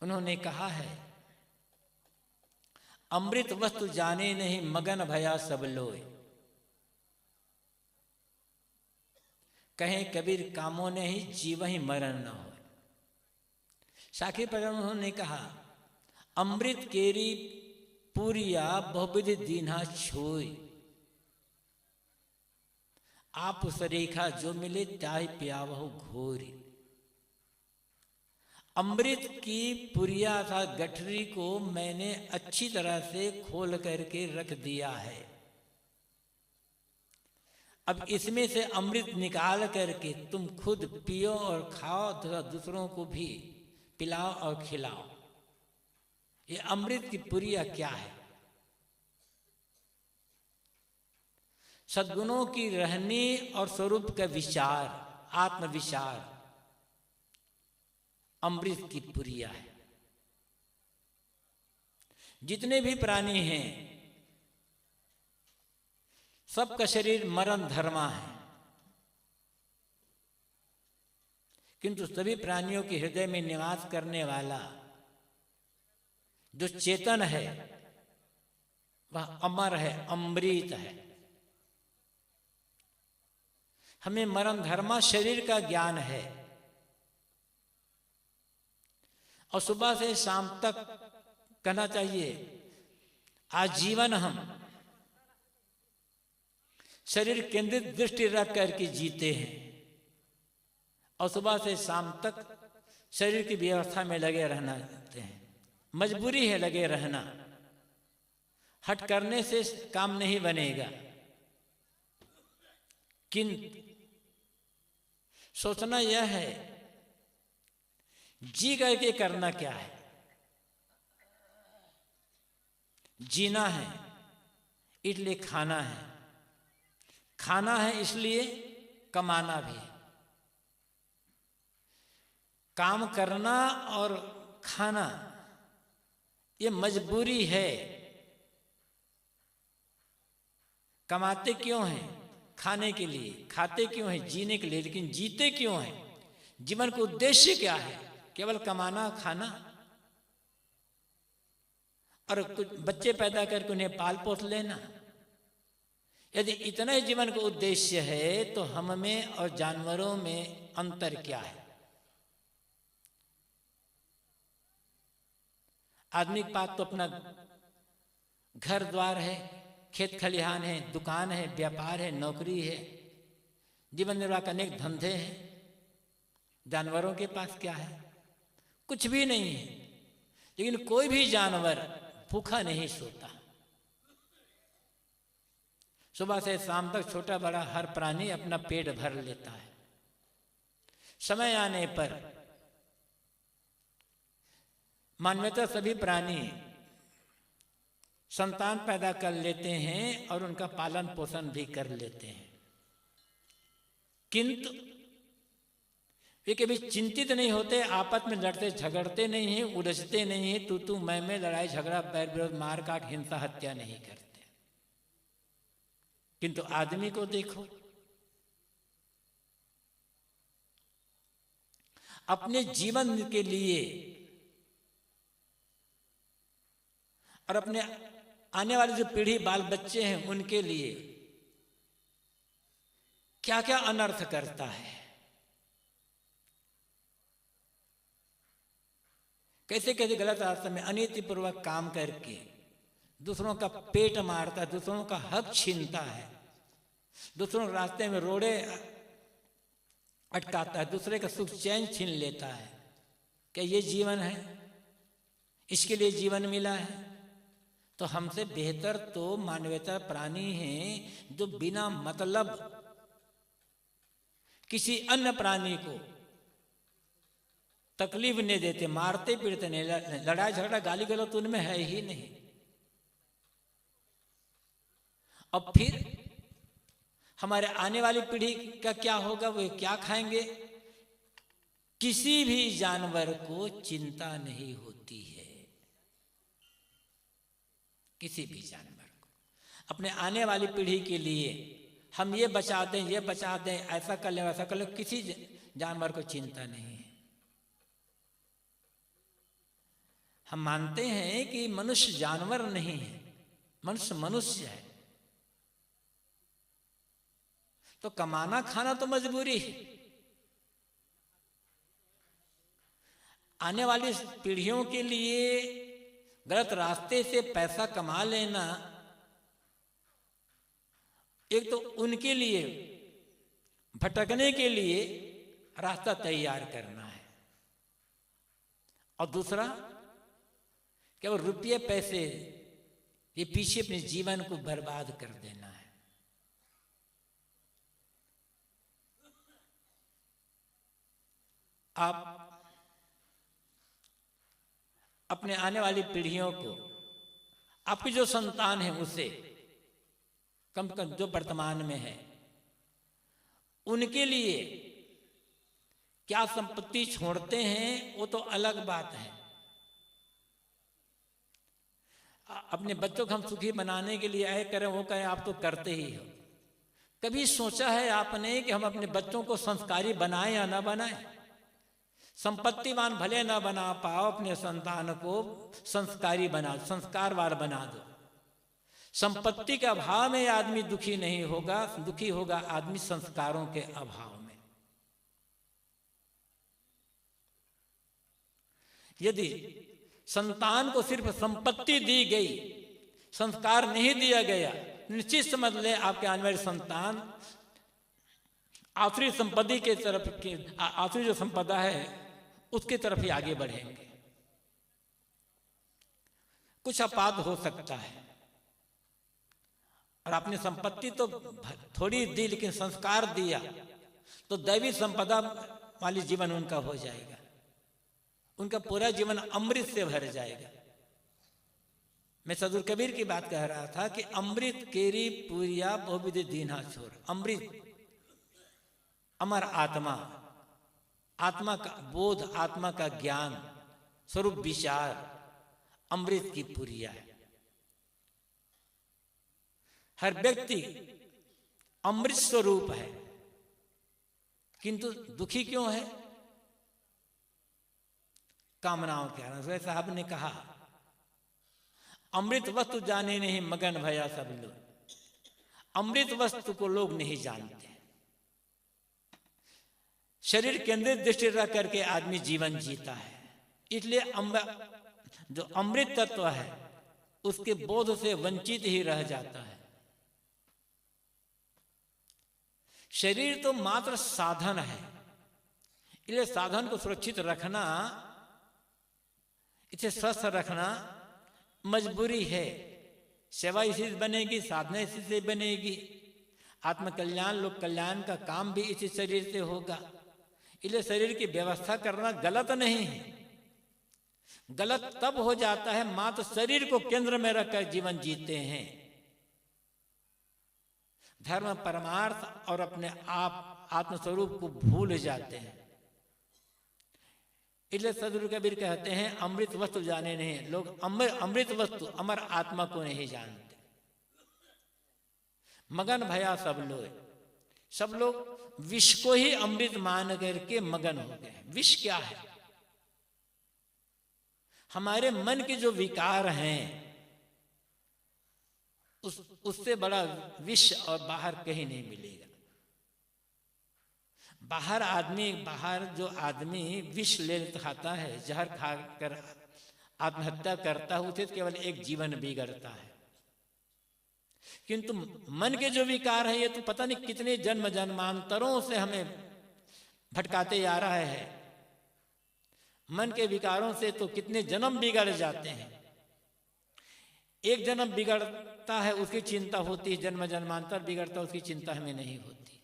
S4: उन्होंने कहा है, अमृत वस्तु जाने नहीं, मगन भया सब लोय। कहें कबीर कामों ने ही जीव ही मरण न हो। साखी पर उन्होंने कहा, अमृत केरी पूरिया बहुविधि दीन्हा छोय। आप सरेखा जो मिले त्याहि प्यावहु घोरी। अमृत की पुरिया था गठरी को मैंने अच्छी तरह से खोल करके रख दिया है। अब इसमें से अमृत निकाल करके तुम खुद पियो और खाओ तथा दूसरों को भी पिलाओ और खिलाओ। ये अमृत की पुरिया क्या है? सद्गुणों की रहनी और स्वरूप का विचार, आत्मविचार अमृत की पुरिया है। जितने भी प्राणी हैं सबका शरीर मरण धर्मा है, किंतु सभी प्राणियों के हृदय में निवास करने वाला जो चेतन है वह अमर है, अमृत है। हमें मरण धर्मा शरीर का ज्ञान है और सुबह से शाम तक कहना चाहिए आजीवन हम शरीर केंद्रित दृष्टि रख करके जीते हैं और सुबह से शाम तक शरीर की व्यवस्था में लगे रहना चाहते हैं। मजबूरी है लगे रहना, हट करने से काम नहीं बनेगा। किंतु सोचना यह है जी करके करना क्या है? जीना है इसलिए खाना है, खाना है इसलिए कमाना भी है। काम करना और खाना ये मजबूरी है। कमाते क्यों हैं? खाने के लिए। खाते क्यों हैं? जीने के लिए। लेकिन जीते क्यों हैं? जीवन का उद्देश्य क्या है? केवल कमाना, खाना और कुछ बच्चे पैदा करके उन्हें पाल पोस लेना। यदि इतना ही जीवन का उद्देश्य है तो हम में और जानवरों में अंतर क्या है? आदमी के पास तो अपना घर द्वार है, खेत खलिहान है, दुकान है, व्यापार है, नौकरी है, जीवन निर्वाह करने के धंधे हैं। जानवरों के पास क्या है? कुछ भी नहीं है। लेकिन कोई भी जानवर भूखा नहीं सोता। सुबह से शाम तक छोटा बड़ा हर प्राणी अपना पेट भर लेता है। समय आने पर मानवता सभी प्राणी संतान पैदा कर लेते हैं और उनका पालन पोषण भी कर लेते हैं, किंतु वे कभी चिंतित नहीं होते, आपस में लड़ते झगड़ते नहीं हैं, उलझते नहीं हैं, तू मैं लड़ाई झगड़ा बैर विरोध मार काट हिंसा हत्या नहीं करते। किंतु आदमी को देखो, अपने जीवन के लिए और अपने आने वाली जो पीढ़ी बाल बच्चे हैं उनके लिए क्या क्या अनर्थ करता है, कैसे कैसे गलत रास्ते में अनीतिपूर्वक काम करके दूसरों का पेट मारता है, दूसरों का हक छीनता है, दूसरों के रास्ते में रोड़े अटकाता है, दूसरे का सुख चैन छीन लेता है। क्या ये जीवन है? इसके लिए जीवन मिला है? तो हमसे बेहतर तो मानवता प्राणी हैं जो बिना मतलब किसी अन्य प्राणी को तकलीफ नहीं देते, मारते पीड़ते नहीं, लड़ाई झगड़ा गाली गलौज तो उनमें है ही नहीं। अब फिर हमारे आने वाली पीढ़ी का क्या होगा, वे क्या खाएंगे? किसी भी जानवर को चिंता नहीं होती है, किसी भी जानवर को। अपने आने वाली पीढ़ी के लिए हम ये बचा दें, ये बचा दें, ऐसा कर लें, वैसा कर लें, किसी जानवर को चिंता नहीं है। हम मानते हैं कि मनुष्य जानवर नहीं है, मनुष्य मनुष्य है, तो कमाना खाना तो मजबूरी है। आने वाली पीढ़ियों के लिए गलत रास्ते से पैसा कमा लेना एक तो उनके लिए भटकने के लिए रास्ता तैयार करना है, और दूसरा केवल रुपये पैसे ये पीछे अपने जीवन को बर्बाद कर देना है। आप अपने आने वाली पीढ़ियों को, आपकी जो संतान है उसे कम से कम जो वर्तमान में है उनके लिए क्या संपत्ति छोड़ते हैं वो तो अलग बात है। अपने बच्चों को हम सुखी बनाने के लिए ऐ करें वो करें, आप तो करते ही हो। कभी सोचा है आपने कि हम अपने बच्चों को संस्कारी बनाएं या ना बनाएं? संपत्तिवान भले ना बना पाओ, अपने संतान को संस्कारी बना, संस्कारवान बना दो। संपत्ति के अभाव में आदमी दुखी नहीं होगा, दुखी होगा आदमी संस्कारों के अभाव में। यदि संतान को सिर्फ संपत्ति दी गई, संस्कार नहीं दिया गया, निश्चित समझ ले आपके आने वाले संतान आसुरी संपत्ति के तरफ के, आसुरी जो संपदा है उसके तरफ ही आगे बढ़ेंगे। कुछ आपात हो सकता है, और आपने संपत्ति तो थोड़ी दी लेकिन संस्कार दिया तो दैवी संपदा वाली जीवन उनका हो जाएगा, उनका पूरा जीवन अमृत से भर जाएगा। मैं सदुर कबीर की बात कह रहा था कि अमृत केरी पूरिया बहुविधि दीन्हा छोर। अमृत अमर आत्मा, आत्मा का बोध, आत्मा का ज्ञान, स्वरूप विचार अमृत की पुरिया है। हर व्यक्ति अमृत स्वरूप है, किंतु दुखी क्यों है? कामनाओं के कारण। वैसे साहब ने कहा अमृत वस्तु जाने नहीं मगन भया सब लोग। अमृत वस्तु को लोग नहीं जानते। शरीर केंद्रित दृष्टि रख करके आदमी जीवन जीता है, इसलिए जो अमृत तत्व है उसके बोध से वंचित ही रह जाता है। शरीर तो मात्र साधन है, इसलिए साधन को सुरक्षित रखना, इसे स्वस्थ रखना मजबूरी है, सेवा इसी से बनेगी, साधना इसी से बनेगी, आत्मकल्याण लोक कल्याण का काम भी इसी शरीर से होगा। इसलिए शरीर की व्यवस्था करना गलत नहीं है। गलत तब हो जाता है मात्र शरीर को केंद्र में रखकर जीवन जीते हैं। धर्म परमार्थ और अपने आप आत्मस्वरूप को भूल जाते हैं। इसलिए सदगुरु कबीर कहते हैं अमृत वस्तु जाने नहीं, लोग अमृत वस्तु अमर आत्मा को नहीं जानते। मगन भया सब लोग विष को ही अमृत मान करके मगन हो गए। विष क्या है? हमारे मन के जो विकार हैं उससे बड़ा विष और बाहर कहीं नहीं मिलेगा। बाहर जो आदमी विष ले खाता है, जहर खाकर आत्महत्या करता है, उसे केवल एक जीवन बिगड़ता है। किंतु मन के जो विकार है ये तो पता नहीं कितने जन्म जन्मांतरों से हमें भटकाते जा रहा है। मन के विकारों से तो कितने जन्म बिगड़ जाते हैं। एक जन्म बिगड़ता है उसकी चिंता होती है, जन्म जन्मांतर बिगड़ता है उसकी चिंता हमें नहीं होती।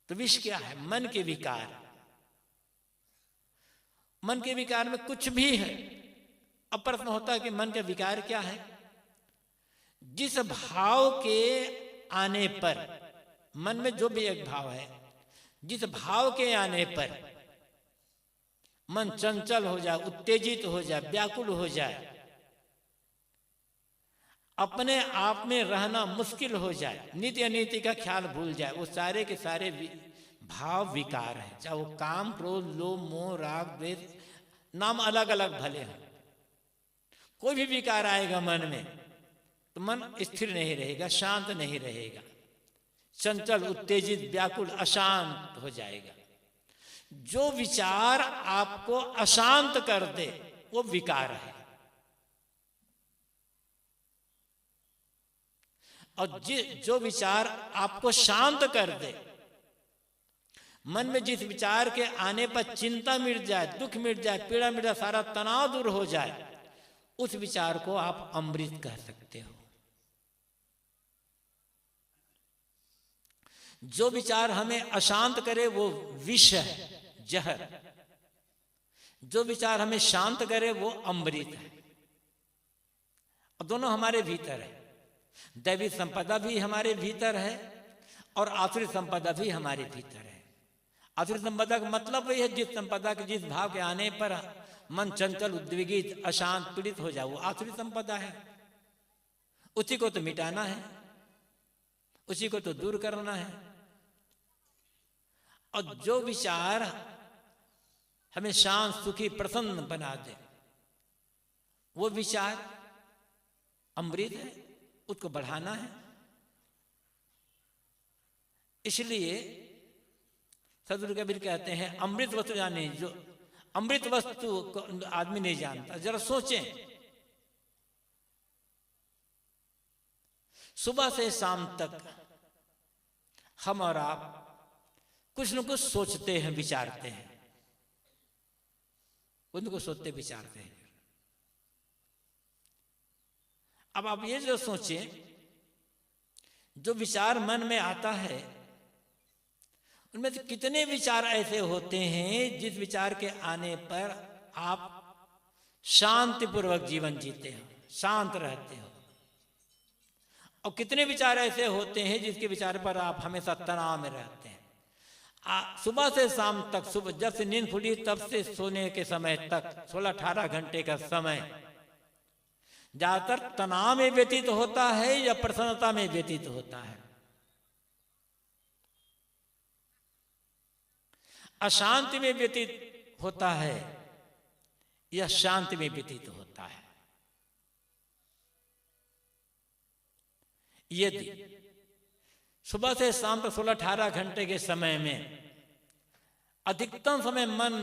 S4: तो विष क्या है? मन के विकार। मन के विकार में कुछ भी है। अब प्रश्न होता है कि मन का विकार क्या है? जिस भाव के आने पर, मन में जो भी एक भाव है, जिस भाव के आने पर मन चंचल हो जाए, उत्तेजित हो जाए, व्याकुल हो जाए, अपने आप में रहना मुश्किल हो जाए, नीति अनीति का ख्याल भूल जाए, वो सारे के सारे भाव विकार हैं। चाहे वो काम, क्रोध, लोभ, मोह, राग, द्वेष, नाम अलग अलग भले हैं। कोई भी विकार आएगा मन में तो मन स्थिर नहीं रहेगा, शांत नहीं रहेगा, चंचल, उत्तेजित, व्याकुल, अशांत हो जाएगा। जो विचार आपको अशांत कर दे वो विकार है। और जो विचार आपको शांत कर दे, मन में जिस विचार के आने पर चिंता मिट जाए, दुख मिट जाए, पीड़ा मिट जाए, सारा तनाव दूर हो जाए, उस विचार को आप अमृत कह सकते हो। जो विचार हमें अशांत करे वो विष है, जहर। जो विचार हमें शांत करे वो अमृत है। और दोनों हमारे भीतर है। दैवी संपदा भी हमारे भीतर है और आसुरी संपदा भी हमारे भीतर है। आसुरी संपदा का मतलब वही है जिस संपदा के जिस भाव के आने पर मन चंचल, उद्विगित, अशांत, पीड़ित हो जाए, वो आसुरी संपदा है। उसी को तो मिटाना है, उसी को तो दूर करना है। और जो विचार हमें शांत, सुखी, प्रसन्न बना दे वो विचार अमृत है, उसको बढ़ाना है। इसलिए सदगुरु कबीर कहते हैं अमृत वस्तु जाने। जो अमृत वस्तु को आदमी नहीं जानता। जरा सोचें, सुबह से शाम तक हम और आप कुछ न कुछ सोचते हैं, विचारते हैं, उनको सोचते विचारते हैं। अब आप ये जो सोचें, जो विचार मन में आता है उनमें से कितने विचार ऐसे होते हैं जिस विचार के आने पर आप शांतिपूर्वक जीवन जीते हो, शांत रहते हो, और कितने विचार ऐसे होते हैं जिसके विचार पर आप हमेशा तनाव में रहते हैं। सुबह से शाम तक, सुबह जब से नींद खुली तब से सोने के समय तक 16-18 घंटे का समय ज्यादातर तनाव में व्यतीत होता है या प्रसन्नता में व्यतीत होता है? अशांति में व्यतीत होता है या शांति में व्यतीत होता है? यदि सुबह से शाम तक 16-18 घंटे के समय में अधिकतम समय मन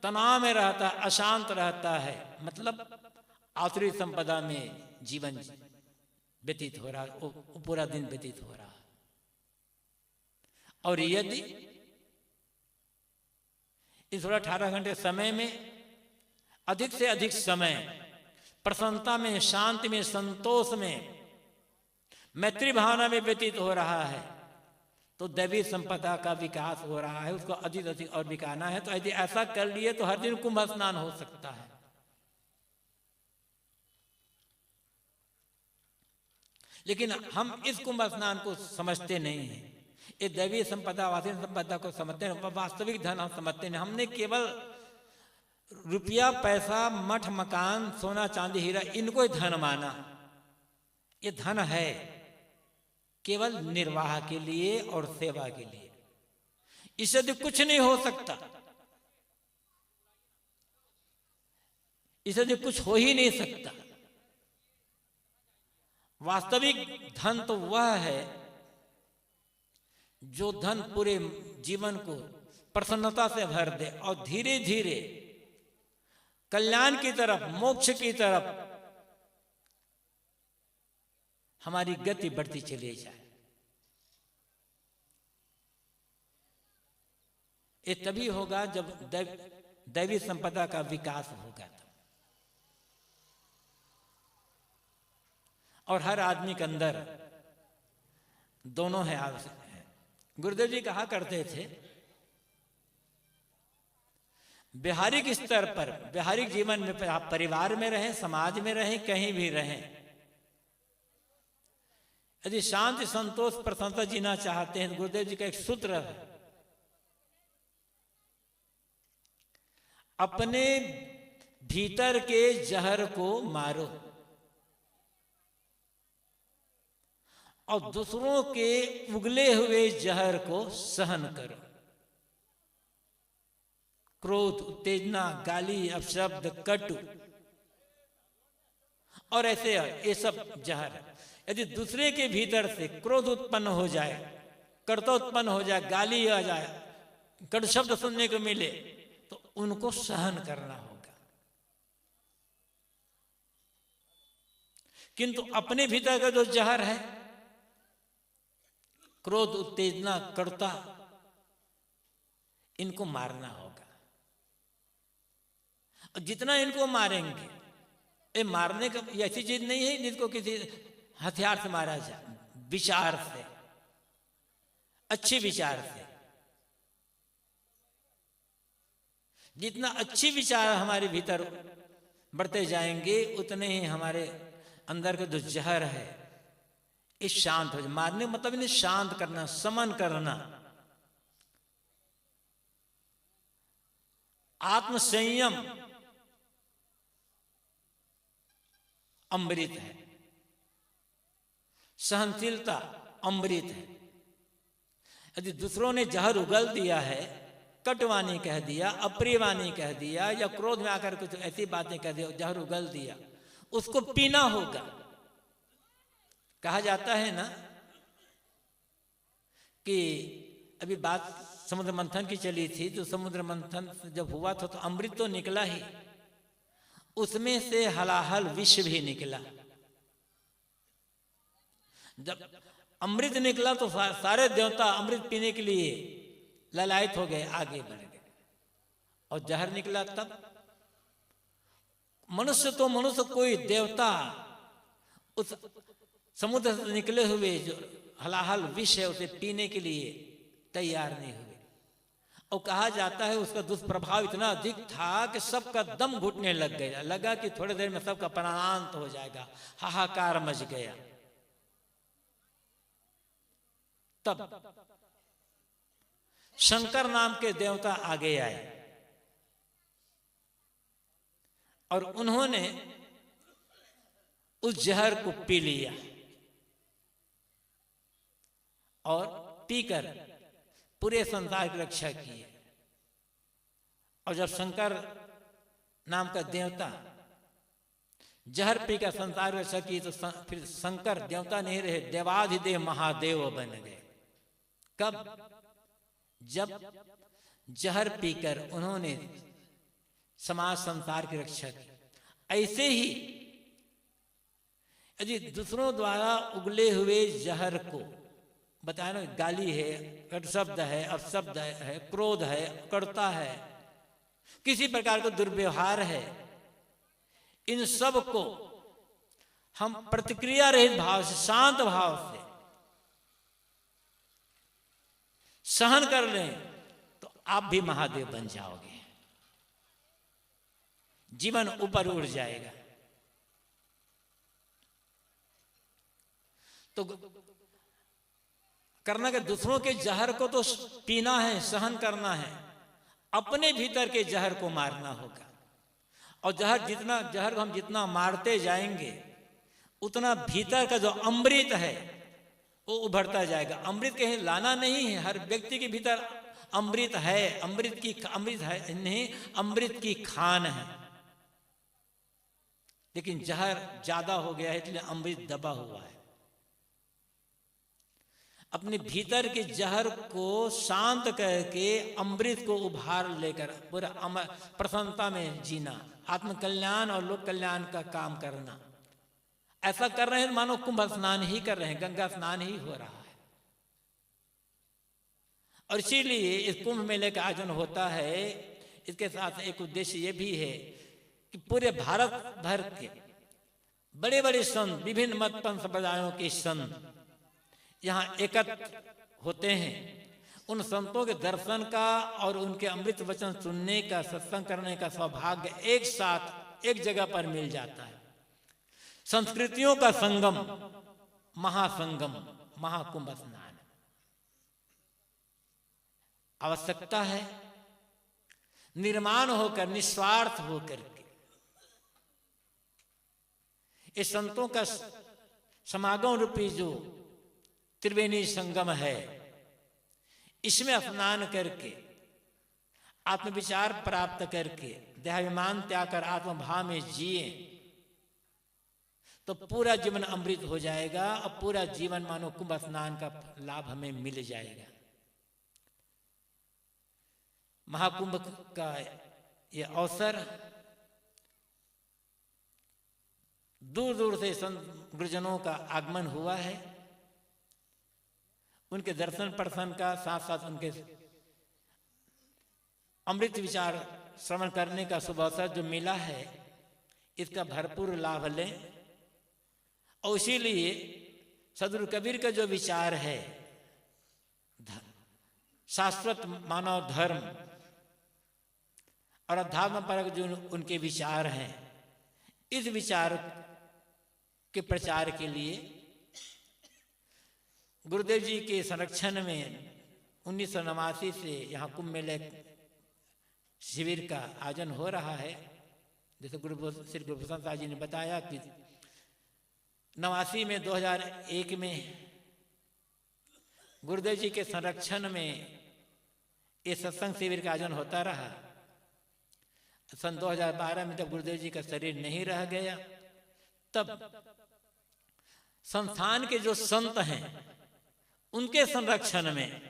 S4: तनाव में रहता है, अशांत रहता है, मतलब आसुरी संपदा में जीवन व्यतीत हो रहा है, वो पूरा दिन व्यतीत हो रहा है। और यदि इस 16-18 घंटे समय में अधिक से अधिक समय प्रसन्नता में, शांति में, संतोष में, मैत्री भावना में व्यतीत हो रहा है, तो दैवी संपदा का विकास हो रहा है, उसको अधिक अधिक और बिकाना है। तो यदि ऐसा कर लिए तो हर दिन कुंभ स्नान हो सकता है। लेकिन हम इस कुंभ स्नान को समझते नहीं हैं। ये दैवी संपदा, वासी संपदा को समझते हैं, वास्तविक धन हम समझते नहीं। हमने केवल रुपया, पैसा, मठ, मकान, सोना, चांदी, हीरा, इनको ही धन माना। ये धन है केवल निर्वाह के लिए और सेवा के लिए, इससे तो कुछ नहीं हो सकता, इससे तो कुछ हो ही नहीं सकता। वास्तविक धन तो वह है जो धन पूरे जीवन को प्रसन्नता से भर दे और धीरे धीरे कल्याण की तरफ, मोक्ष की तरफ हमारी गति बढ़ती चली जाए। ये तभी होगा जब दैवी संपदा का विकास होगा। और हर आदमी के अंदर दोनों है आवश्यक है। गुरुदेव जी कहा करते थे, व्यवहारिक स्तर पर, व्यवहारिक जीवन में, आप परिवार में रहें, समाज में रहें, कहीं भी रहें, यदि शांति, संतोष, प्रसन्नता जीना चाहते हैं, गुरुदेव जी का एक सूत्र है, अपने भीतर के जहर को मारो और दूसरों के उगले हुए जहर को सहन करो। क्रोध, उत्तेजना, गाली, अपशब्द, कटु और ऐसे ये सब जहर है। यदि दूसरे के भीतर से क्रोध उत्पन्न हो जाए, कर्ता उत्पन्न हो जाए, गाली आ जाए, कटु शब्द सुनने को मिले, तो उनको सहन करना होगा। किंतु अपने भीतर का जो जहर है, क्रोध, उत्तेजना, कटुता, इनको मारना होगा। और जितना इनको मारेंगे, ये मारने का ऐसी चीज नहीं है जिसको किसी हथियार से मारा जाए, विचार से, अच्छे विचार से। जितना अच्छी विचार हमारे भीतर बढ़ते जाएंगे, उतने ही हमारे अंदर का जो जहर है ये शांत हो जाए। मारने मतलब इन्हें शांत करना, समन करना। आत्म संयम अमृत है, सहनशीलता अमृत है। यदि दूसरों ने जहर उगल दिया है, कटवानी कह दिया, अप्रियवानी कह दिया, या क्रोध में आकर कुछ ऐसी बातें कह दिया, जहर उगल दिया, उसको पीना होगा। कहा जाता है ना कि अभी बात समुद्र मंथन की चली थी, तो समुद्र मंथन जब हुआ था तो अमृत तो निकला ही, उसमें से हलाहल विष भी निकला। जब अमृत निकला तो सारे देवता अमृत पीने के लिए ललायत हो गए, आगे बढ़ गए। और जहर निकला तब मनुष्य तो मनुष्य, कोई देवता उस समुद्र से निकले हुए जो हलाहल विष है उसे पीने के लिए तैयार नहीं हुए। और कहा जाता है उसका दुष्प्रभाव इतना अधिक था कि सबका दम घुटने लग गया, लगा कि थोड़ी देर में सबका प्राणांत हो जाएगा, हाहाकार मच गया। तब शंकर नाम के देवता आगे आए और उन्होंने उस जहर को पी लिया और पीकर पूरे संसार की रक्षा की। और जब शंकर नाम का देवता जहर पीकर संसार की रक्षा की, तो फिर शंकर देवता नहीं रहे, देवाधिदेव महादेव बन गए। कब? जब जहर पीकर उन्होंने समाज संसार की रक्षा की। ऐसे ही यदि दूसरों द्वारा उगले हुए जहर को बताया ना, गाली है, कट शब्द है, अपशब्द है, क्रोध है, कटुता है, किसी प्रकार का दुर्व्यवहार है, इन सब को हम प्रतिक्रिया रहित भाव से, शांत भाव से सहन कर लें तो आप भी महादेव बन जाओगे, जीवन ऊपर उड़ जाएगा। तो करना कि दूसरों के जहर को तो पीना है, सहन करना है, अपने भीतर के जहर को मारना होगा। और जहर को हम जितना मारते जाएंगे उतना भीतर का जो अमृत है वो उभरता जाएगा। अमृत कहीं लाना नहीं है, हर व्यक्ति के भीतर अमृत है, अमृत की खान है, लेकिन जहर ज्यादा हो गया है इसलिए अमृत दबा हुआ है। अपने भीतर के जहर को शांत करके अमृत को उभार लेकर पूरा प्रसन्नता में जीना, आत्मकल्याण और लोक कल्याण का काम करना। ऐसा कर रहे हैं मानो कुंभ स्नान ही कर रहे हैं, गंगा स्नान ही हो रहा है। और इसीलिए इस कुंभ मेले का आयोजन होता है। इसके साथ एक उद्देश्य ये भी है कि पूरे भारत भर के बड़े बड़े संत, विभिन्न मत पंथ संप्रदायों के संत यहाँ एकत्र होते हैं। उन संतों के दर्शन का और उनके अमृत वचन सुनने का, सत्संग करने का सौभाग्य एक साथ एक जगह पर मिल जाता है। संस्कृतियों का संगम, महासंगम, महाकुंभ स्नान आवश्यकता है। निर्माण होकर, निस्वार्थ होकर के इस संतों का समागम रूपी जो त्रिवेणी संगम है, इसमें स्नान करके आत्मविचार प्राप्त करके देहाभिमान त्याग कर आत्मभाव में जिए तो पूरा जीवन अमृत हो जाएगा और पूरा जीवन मानो कुंभ स्नान का लाभ हमें मिल जाएगा। महाकुंभ का ये अवसर दूर दूर से संत गुरुजनों का आगमन हुआ है। उनके दर्शन प्रदर्शन का साथ साथ उनके अमृत विचार श्रवण करने का शुभ अवसर जो मिला है, इसका भरपूर लाभ लें। और इसीलिए सदगुरु कबीर का जो विचार है, शाश्वत मानव धर्म और अध्यात्म परक जो उनके विचार हैं, इस विचार के प्रचार के लिए गुरुदेव जी के संरक्षण में 1989 से यहाँ कुंभ मेले शिविर का आयोजन हो रहा है। जैसे श्री गुरुप्रसाद साहब जी ने बताया कि 89 में 2001 में गुरुदेव जी के संरक्षण में ये सत्संग शिविर का आयोजन होता रहा। सन 2012 में जब गुरुदेव जी का शरीर नहीं रह गया, तब संस्थान के जो संत हैं उनके संरक्षण में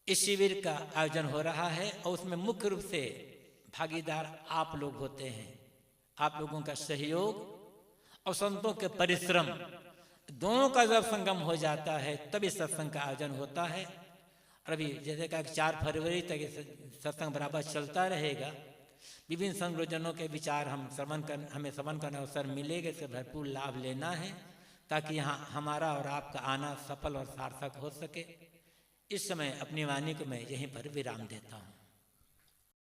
S4: इस शिविर का आयोजन हो रहा है। और उसमें मुख्य रूप से भागीदार आप लोग होते हैं। आप लोगों का सहयोग और संतों के परिश्रम दोनों का जब संगम हो जाता है तब इस सत्संग का आयोजन होता है। और अभी जैसे कहा 4 फरवरी तक सत्संग बराबर चलता रहेगा। विभिन्न संगठनों के विचार हमें श्रवण करने अवसर मिलेगा। इससे भरपूर लाभ लेना है ताकि यहाँ हमारा और आपका आना सफल और सार्थक हो सके। इस समय अपनी वाणी को मैं यहीं पर विराम देता हूँ।